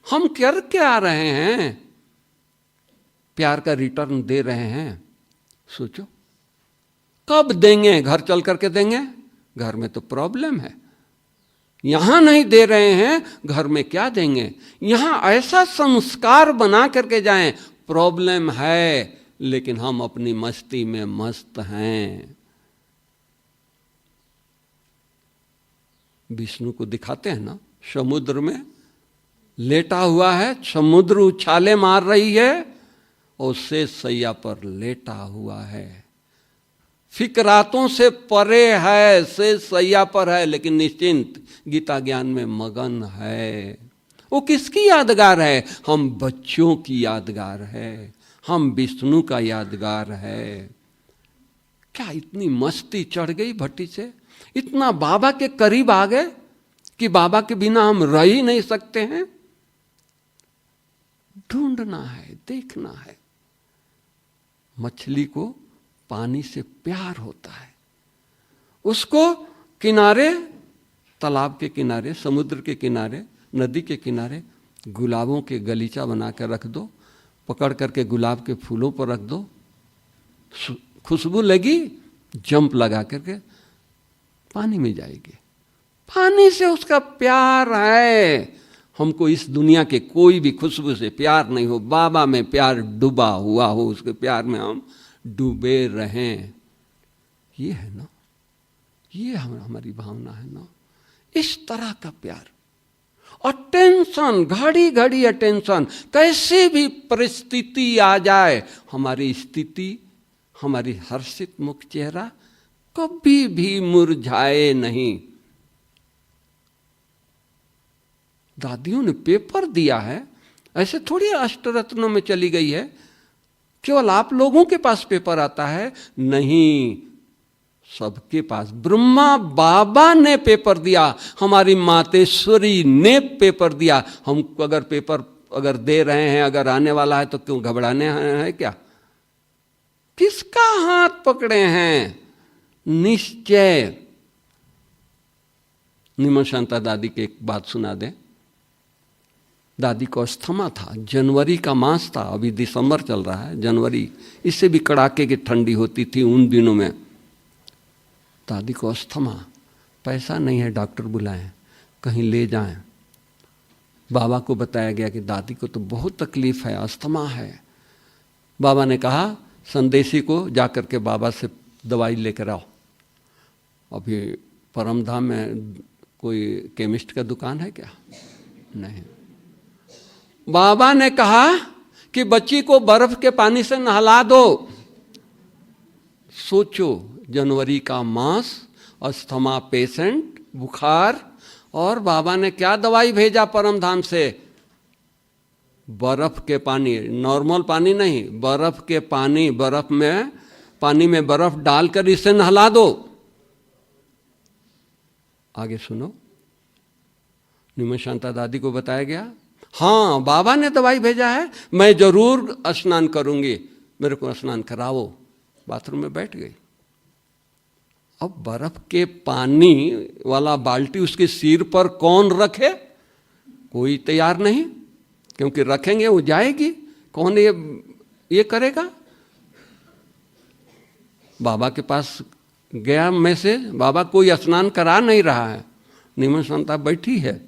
हम कर क्या रहे हैं? प्यार का रिटर्न दे रहे हैं। सोचो कब देंगे? घर चल करके देंगे? घर में तो प्रॉब्लम है, यहां नहीं दे रहे हैं, घर में क्या देंगे? यहां ऐसा संस्कार बना करके जाएं, प्रॉब्लम है लेकिन हम अपनी मस्ती में मस्त हैं। विष्णु को दिखाते हैं ना, समुद्र में लेटा हुआ है, समुद्र उछाले मार रही है और शेष सैया पर लेटा हुआ है, फिक्रातों से परे है, शेष सैया पर है लेकिन निश्चिंत गीता ज्ञान में मगन है। वो किसकी यादगार है? हम बच्चों की यादगार है, हम विष्णु का यादगार है। क्या इतनी मस्ती चढ़ गई भट्टी से, इतना बाबा के करीब आ गए कि बाबा के बिना हम रह ही नहीं सकते हैं। ढूंढना है, देखना है। मछली को पानी से प्यार होता है, उसको किनारे, तालाब के किनारे, समुद्र के किनारे, नदी के किनारे गुलाबों के गलीचा बना कर रख दो, पकड़ करके गुलाब के फूलों पर रख दो, खुशबू लगी, जंप लगा करके पानी में जाएगी। पानी से उसका प्यार है। हमको इस दुनिया के कोई भी खुशबू से प्यार नहीं हो, बाबा में प्यार डूबा हुआ हो, उसके प्यार में हम डूबे रहें। ये है ना, ये हमारी भावना है ना, इस तरह का प्यार। अटेंशन, घड़ी घड़ी अटेंशन, कैसे भी परिस्थिति आ जाए, हमारी स्थिति, हमारी हर्षित मुख चेहरा कभी भी मुरझाए नहीं। दादियों ने पेपर दिया है, ऐसे थोड़ी अष्टरत्नों में चली गई है, केवल आप लोगों के पास पेपर आता है, नहीं, सबके पास। ब्रह्मा बाबा ने पेपर दिया, हमारी मातेश्वरी ने पेपर दिया। हम अगर पेपर अगर दे रहे हैं, अगर आने वाला है तो क्यों घबराने हैं क्या? किसका हाथ पकड़े हैं? निश्चय। निमन शांता दादी की एक बात सुना दें। दादी को अस्थमा था, जनवरी का मास था, अभी दिसंबर चल रहा है, जनवरी, इससे भी कड़ाके की ठंडी होती थी उन दिनों में। दादी को अस्थमा, पैसा नहीं है, डॉक्टर बुलाएं, कहीं ले जाएं। बाबा को बताया गया कि दादी को तो बहुत तकलीफ है, अस्थमा है। बाबा ने कहा संदेशी को जाकर के बाबा से दवाई लेकर आओ। अभी परमधाम में कोई केमिस्ट का दुकान है क्या? नहीं। बाबा ने कहा कि बच्ची को बर्फ के पानी से नहला दो। सोचो, जनवरी का मास, अस्थमा पेशेंट, बुखार, और बाबा ने क्या दवाई भेजा परमधाम से? बर्फ के पानी, नॉर्मल पानी नहीं, बर्फ के पानी, बर्फ में, पानी में बर्फ डालकर इसे नहला दो। आगे सुनो, निमन शांता दादी को बताया गया, हाँ बाबा ने दवाई भेजा है, मैं जरूर स्नान करूंगी, मेरे को स्नान कराओ। बाथरूम में बैठ गई। अब बर्फ के पानी वाला बाल्टी उसके सिर पर कौन रखे? कोई तैयार नहीं, क्योंकि रखेंगे वो जाएगी, कौन ये करेगा? बाबा के पास गया मैसेज, बाबा कोई स्नान करा नहीं रहा है, निमन शांता बैठी है।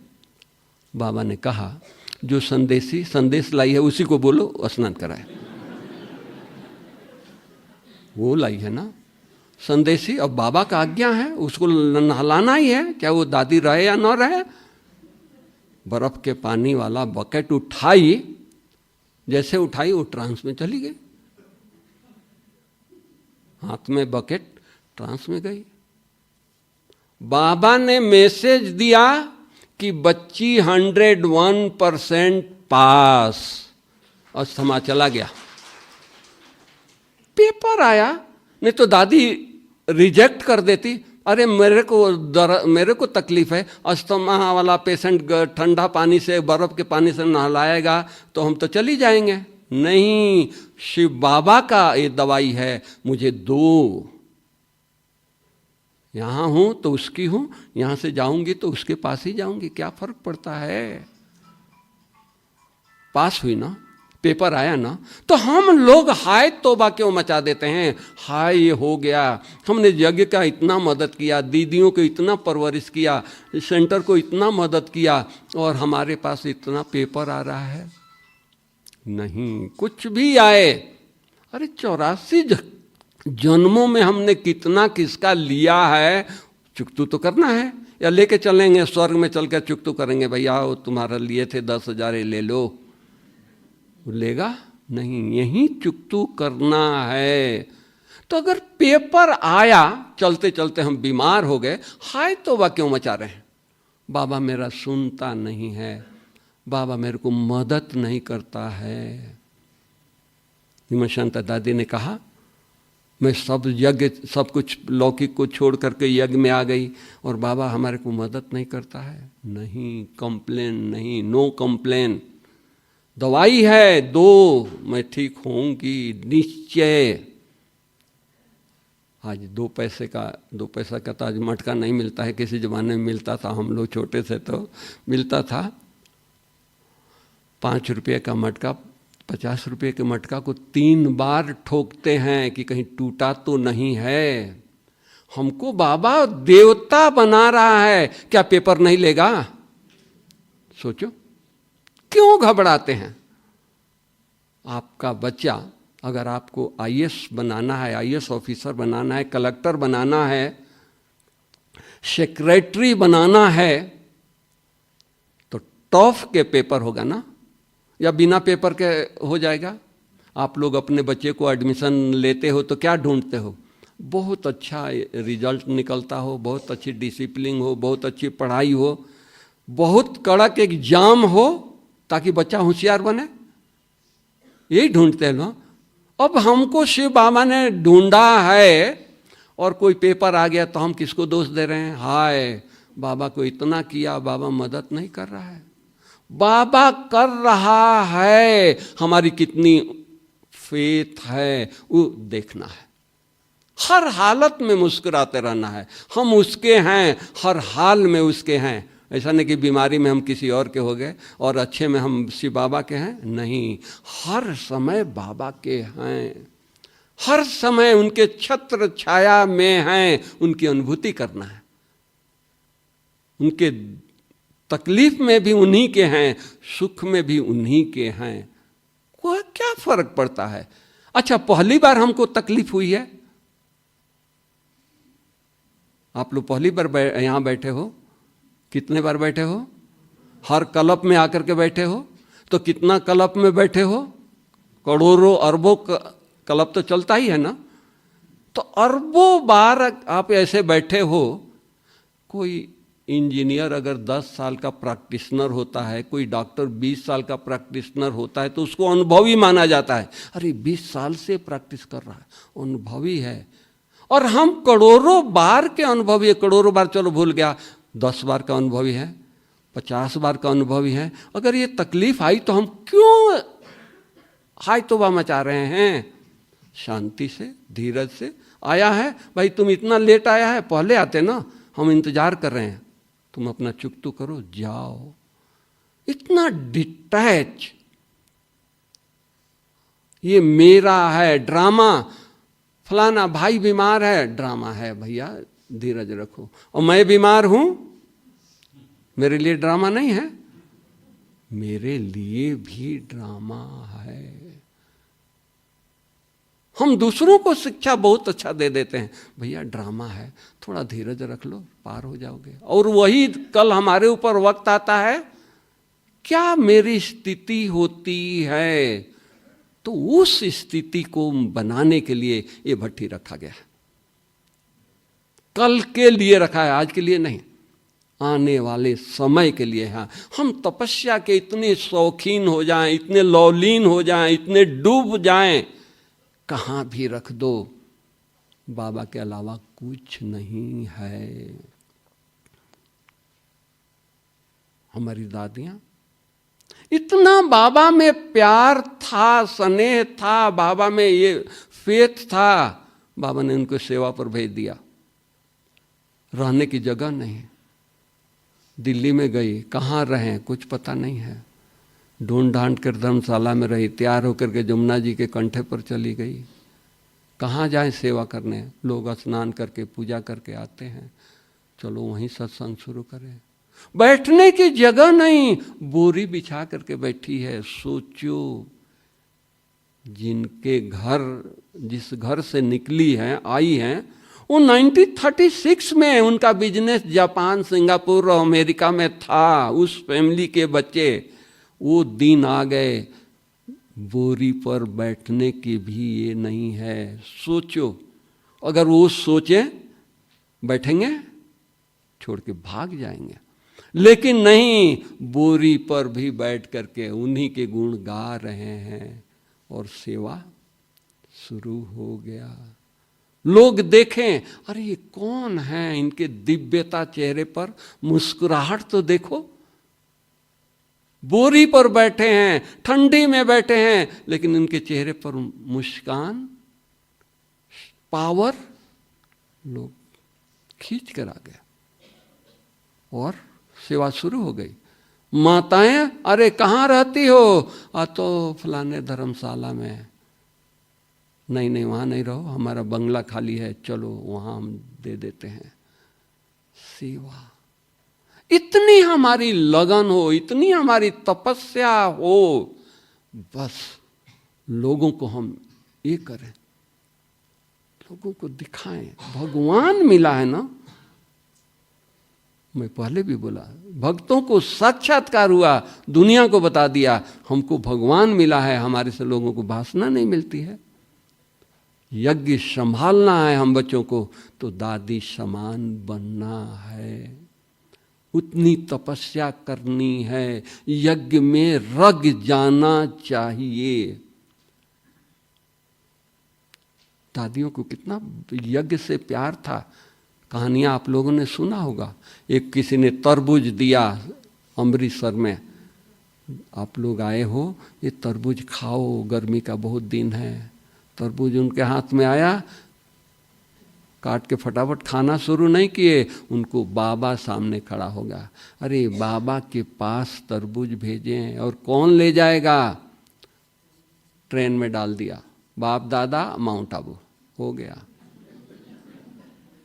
बाबा ने कहा जो संदेशी संदेश लाई है उसी को बोलो स्नान कराए। वो लाई है ना संदेशी, अब बाबा का आज्ञा है, उसको नहलाना ही है, चाहे वो दादी रहे या न रहे। बर्फ के पानी वाला बकेट उठाई, जैसे उठाई वो ट्रांस में चली गई, हाथ में बकेट ट्रांस में गई। बाबा ने मैसेज दिया कि बच्ची 101% पास, अस्थमा चला गया। पेपर आया, नहीं तो दादी रिजेक्ट कर देती, अरे मेरे को तकलीफ है, अस्थमा वाला पेशेंट ठंडा पानी से, बर्फ के पानी से नहलाएगा तो हम तो चली जाएंगे। नहीं, शिव बाबा का ये दवाई है, मुझे दो। यहाँ हूं तो उसकी हूं, यहां से जाऊंगी तो उसके पास ही जाऊंगी, क्या फर्क पड़ता है? पास हुई ना, पेपर आया ना, तो हम लोग हाय तौबा क्यों मचा देते हैं, हाय ये हो गया, हमने यज्ञ का इतना मदद किया, दीदियों को इतना परवरिश किया, सेंटर को इतना मदद किया, और हमारे पास इतना पेपर आ रहा है। नहीं, कुछ भी आए, अरे 84 जन्मों में हमने कितना किसका लिया है, चुकतू तो करना है। या लेके चलेंगे स्वर्ग में, चल कर चुकतू करेंगे, भैया वो तुम्हारा लिए थे 10,000 ले लो, लेगा नहीं, यही चुकतू करना है। तो अगर पेपर आया, चलते चलते हम बीमार हो गए, हाय तौबा क्यों मचा रहे हैं, बाबा मेरा सुनता नहीं है, बाबा मेरे को मदद नहीं करता है। हिमशांता दादी ने कहा, मैं सब यज्ञ, सब कुछ लौकिक को छोड़ करके यज्ञ में आ गई, और बाबा हमारे को मदद नहीं करता है। नहीं, कंप्लेन नहीं, नो कंप्लेन। दवाई है दो, मैं ठीक होऊंगी निश्चय। आज 2 पैसे का तो आज मटका नहीं मिलता है, किसी जमाने में मिलता था, हम लोग छोटे थे तो मिलता था। 5 रुपये का मटका, 50 रुपये के मटका को 3 बार ठोकते हैं कि कहीं टूटा तो नहीं है। हमको बाबा देवता बना रहा है, क्या पेपर नहीं लेगा? सोचो, क्यों घबराते हैं? आपका बच्चा, अगर आपको आईएएस बनाना है, आईएएस ऑफिसर बनाना है, कलेक्टर बनाना है, सेक्रेटरी बनाना है, तो टॉफ के पेपर होगा ना, या बिना पेपर के हो जाएगा? आप लोग अपने बच्चे को एडमिशन लेते हो तो क्या ढूंढते हो? बहुत अच्छा रिजल्ट निकलता हो, बहुत अच्छी डिसिप्लिन हो, बहुत अच्छी पढ़ाई हो, बहुत कड़क एग्जाम हो, ताकि बच्चा होशियार बने, यही ढूंढते हैं ना। अब हमको शिव बाबा ने ढूंढा है, और कोई पेपर आ गया तो हम किसको दोष दे रहे हैं? हाय बाबा को इतना किया, बाबा मदद नहीं कर रहा है। बाबा कर रहा है, हमारी कितनी फेथ है वो देखना है। हर हालत में मुस्कुराते रहना है, हम उसके हैं, हर हाल में उसके हैं। ऐसा नहीं कि बीमारी में हम किसी और के हो गए और अच्छे में हम शिव बाबा के हैं, नहीं, हर समय बाबा के हैं, हर समय उनके छत्र छाया में हैं। उनकी अनुभूति करना है, उनके तकलीफ में भी उन्हीं के हैं, सुख में भी उन्हीं के हैं। कोई क्या फर्क पड़ता है? अच्छा, पहली बार हमको तकलीफ हुई है, आप लोग पहली बार यहां बैठे हो, कितने बार बैठे हो? हर कल्प में आकर के बैठे हो, तो कितना कल्प में बैठे हो? करोड़ों अरबों कल्प तो चलता ही है ना। तो अरबों बार आप ऐसे बैठे हो। कोई इंजीनियर अगर 10 साल का प्रैक्टिशनर होता है, कोई डॉक्टर 20 साल का प्रैक्टिशनर होता है, तो उसको अनुभवी माना जाता है। अरे 20 साल से प्रैक्टिस कर रहा है, अनुभवी है। और हम करोड़ों बार के अनुभवी है, करोड़ों बार चलो भूल गया, 10 बार का अनुभवी है, 50 बार का अनुभवी है। अगर ये तकलीफ आई तो हम क्यों हाय तौबा मचा रहे हैं? शांति से, धीरज से। आया है भाई, तुम इतना लेट आया है, पहले आते ना, हम इंतजार कर रहे हैं, तुम अपना चुकतू करो, जाओ। इतना डिटैच, ये मेरा है ड्रामा, फलाना भाई बीमार है, ड्रामा है, भैया धीरज रखो। और मैं बीमार हूं, मेरे लिए ड्रामा नहीं है, मेरे लिए भी ड्रामा है। हम दूसरों को शिक्षा बहुत अच्छा दे देते हैं, भैया ड्रामा है, थोड़ा धीरज रख लो, पार हो जाओगे। और वही कल हमारे ऊपर वक्त आता है, क्या मेरी स्थिति होती है, तो उस स्थिति को बनाने के लिए ये भट्ठी रखा गया है। कल के लिए रखा है, आज के लिए नहीं, आने वाले समय के लिए है। हम तपस्या के इतने शौकीन हो जाएं, इतने लौलीन हो जाएं, इतने डूब जाएं, कहाँ भी रख दो, बाबा के अलावा कुछ नहीं है। हमारी दादियां, इतना बाबा में प्यार था, स्नेह था, बाबा में ये फेथ था, बाबा ने उनको सेवा पर भेज दिया। रहने की जगह नहीं, दिल्ली में गई, कहाँ रहें कुछ पता नहीं है, ढूंढ ढांड कर धर्मशाला में रही, तैयार होकर के जमुना जी के कंठे पर चली गई। कहाँ जाएं सेवा करने, लोग स्नान करके पूजा करके आते हैं, चलो वहीं सत्संग शुरू करें। बैठने की जगह नहीं, बोरी बिछा करके बैठी है। सोचो, जिनके घर, जिस घर से निकली हैं, आई हैं, वो 1936 में उनका बिजनेस जापान, सिंगापुर और अमेरिका में था। उस फैमिली के बच्चे, वो दिन आ गए, बोरी पर बैठने की भी ये नहीं है। सोचो, अगर वो सोचें बैठेंगे, छोड़ के भाग जाएंगे, लेकिन नहीं, बोरी पर भी बैठ करके उन्हीं के गुण गा रहे हैं और सेवा शुरू हो गया। लोग देखें, अरे ये कौन है, इनके दिव्यता चेहरे पर, मुस्कुराहट तो देखो। बोरी पर बैठे हैं, ठंडी में बैठे हैं, लेकिन इनके चेहरे पर मुस्कान, पावर, लोग खींच कर आ गए और सेवा शुरू हो गई। माताएं, अरे कहाँ रहती हो? तो फलाने धर्मशाला में। नहीं नहीं, वहाँ नहीं रहो, हमारा बंगला खाली है, चलो वहाँ हम दे देते हैं। सेवा, इतनी हमारी लगन हो, इतनी हमारी तपस्या हो, बस लोगों को हम ये करें, लोगों को दिखाएं। भगवान मिला है ना, मैं पहले भी बोला, भक्तों को साक्षात्कार हुआ, दुनिया को बता दिया हमको भगवान मिला है। हमारे से लोगों को वासना नहीं मिलती है। यज्ञ संभालना है हम बच्चों को, तो दादी समान बनना है, उतनी तपस्या करनी है, यज्ञ में रग जाना चाहिए। दादियों को कितना यज्ञ से प्यार था। कहानियां आप लोगों ने सुना होगा। एक किसी ने तरबूज दिया अमृतसर में, आप लोग आए हो, ये तरबूज खाओ, गर्मी का बहुत दिन है। तरबूज उनके हाथ में आया, काट के फटाफट खाना शुरू नहीं किए, उनको बाबा सामने खड़ा होगा। अरे बाबा के पास तरबूज भेजें, और कौन ले जाएगा? ट्रेन में डाल दिया, बाप दादा माउंट आबू हो गया।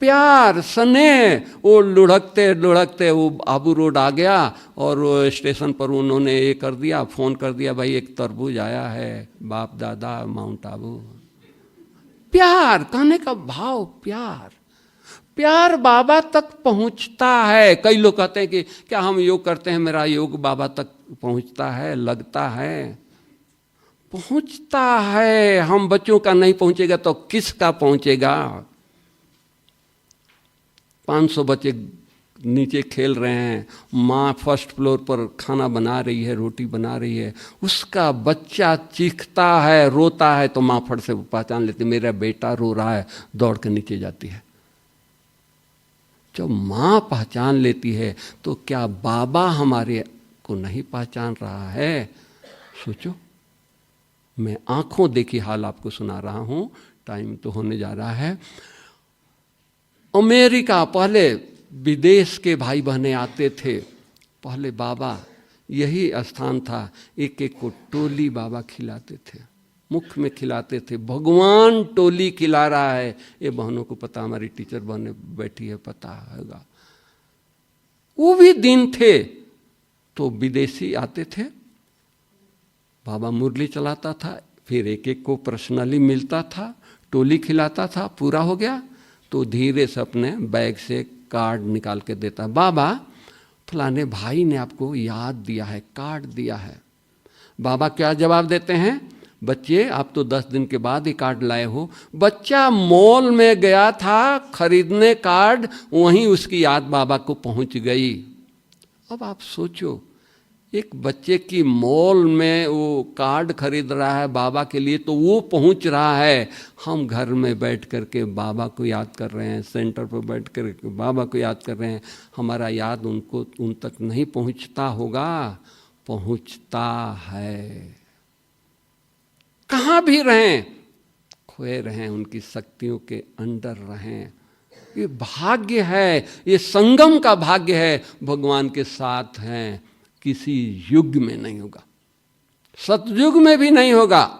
प्यार स्नेह, वो लुढ़कते लुढ़कते वो आबू रोड आ गया, और वो स्टेशन पर उन्होंने ये कर दिया, फोन कर दिया, भाई एक तरबूज आया है, बाप दादा माउंट आबू। प्यार, कहने का भाव प्यार। प्यार बाबा तक पहुंचता है। कई लोग कहते हैं कि क्या हम योग करते हैं, मेरा योग बाबा तक पहुंचता है? लगता है पहुंचता है। हम बच्चों का नहीं पहुंचेगा तो किसका पहुंचेगा? 500 बच्चे नीचे खेल रहे हैं, माँ फर्स्ट फ्लोर पर खाना बना रही है, रोटी बना रही है, उसका बच्चा चीखता है, रोता है, तो माँ फट से पहचान लेती, मेरा बेटा रो रहा है, दौड़ के नीचे जाती है। जब माँ पहचान लेती है तो क्या बाबा हमारे को नहीं पहचान रहा है? सोचो, मैं आंखों देखी हाल आपको सुना रहा हूं, टाइम तो होने जा रहा है। अमेरिका, पहले विदेश के भाई बहने आते थे, पहले बाबा यही स्थान था, एक एक को टोली बाबा खिलाते थे, मुख में खिलाते थे। भगवान टोली खिला रहा है, ये बहनों को पता, हमारी टीचर बहने बैठी है, पता होगा। वो भी दिन थे तो विदेशी आते थे, बाबा मुरली चलाता था, फिर एक एक को पर्सनली मिलता था, टोली खिलाता था, पूरा हो गया तो धीरे से अपने बैग से कार्ड निकाल के देता, बाबा फलाने भाई ने आपको याद दिया है, कार्ड दिया है। बाबा क्या जवाब देते हैं? बच्चे आप तो 10 दिन के बाद ही कार्ड लाए हो। बच्चा मॉल में गया था खरीदने कार्ड, वहीं उसकी याद बाबा को पहुंच गई। अब आप सोचो, एक बच्चे की मॉल में वो कार्ड खरीद रहा है बाबा के लिए, तो वो पहुंच रहा है। हम घर में बैठ करके बाबा को याद कर रहे हैं, सेंटर पर बैठ कर बाबा को याद कर रहे हैं। हमारा याद उनको उन तक नहीं पहुंचता होगा? पहुंचता है। कहाँ भी रहें, खोए रहें, उनकी शक्तियों के अंदर रहें। ये भाग्य है, ये संगम का भाग्य है। भगवान के साथ हैं, किसी युग में नहीं होगा। सतयुग में भी नहीं होगा।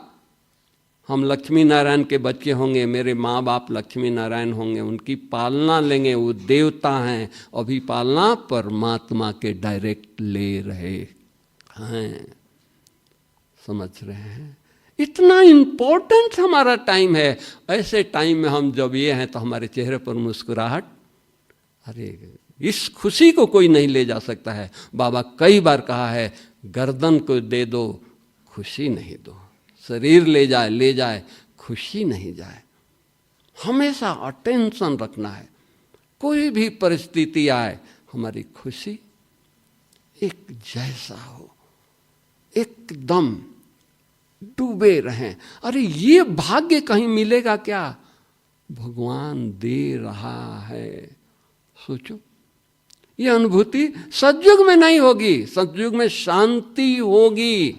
हम लक्ष्मी नारायण के बच्चे होंगे, मेरे माँ बाप लक्ष्मी नारायण होंगे, उनकी पालना लेंगे, वो देवता हैं, अभी पालना परमात्मा के डायरेक्ट ले रहे हैं। समझ रहे हैं? इतना इम्पोर्टेंट हमारा टाइम है। ऐसे टाइम में हम जब ये हैं तो हमारे चेहरे पर मुस्कुराहट, अरे इस खुशी को कोई नहीं ले जा सकता है। बाबा कई बार कहा है, गर्दन को दे दो खुशी नहीं दो, शरीर ले जाए खुशी नहीं जाए। हमेशा अटेंशन रखना है। कोई भी परिस्थिति आए, हमारी खुशी एक जैसा हो, एकदम डूबे रहें। अरे ये भाग्य कहीं मिलेगा क्या? भगवान दे रहा है। सोचो, ये अनुभूति सतयुग में नहीं होगी। सतयुग में शांति होगी,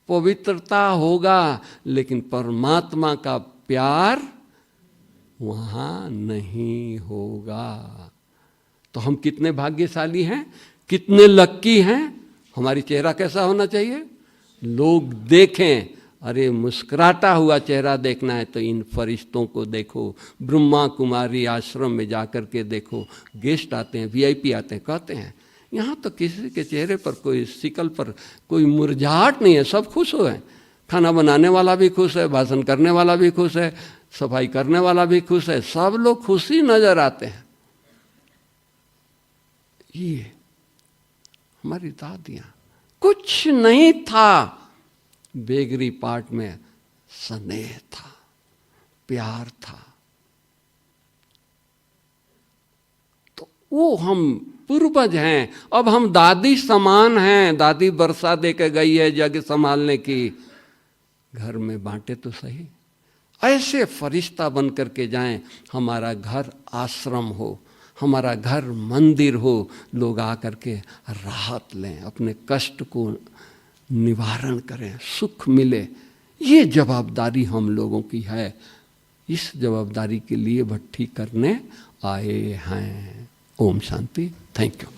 पवित्रता होगा, लेकिन परमात्मा का प्यार वहां नहीं होगा। तो हम कितने भाग्यशाली हैं, कितने लक्की हैं। हमारी चेहरा कैसा होना चाहिए? लोग देखें, अरे मुस्कुराता हुआ चेहरा देखना है तो इन फरिश्तों को देखो, ब्रह्मा कुमारी आश्रम में जाकर के देखो। गेस्ट आते हैं, वीआईपी आते हैं, कहते हैं यहाँ तो किसी के चेहरे पर कोई शिकल पर कोई मुरझाहट नहीं है, सब खुश हुए हैं। खाना बनाने वाला भी खुश है, भाषण करने वाला भी खुश है, सफाई करने वाला भी खुश है, सब लोग खुशी नजर आते हैं। ये हमारी दादियां, कुछ नहीं था, बेगरी पार्ट में स्नेह था, प्यार था। तो वो हम पूर्वज हैं। अब हम दादी समान हैं। दादी बरसा दे के गई है जग संभालने की, घर में बांटे तो सही। ऐसे फरिश्ता बन करके जाएं, हमारा घर आश्रम हो, हमारा घर मंदिर हो, लोग आकर के राहत लें, अपने कष्ट को निवारण करें, सुख मिले। ये जवाबदारी हम लोगों की है। इस जवाबदारी के लिए भट्टी करने आए हैं। ओम शांति। Thank you.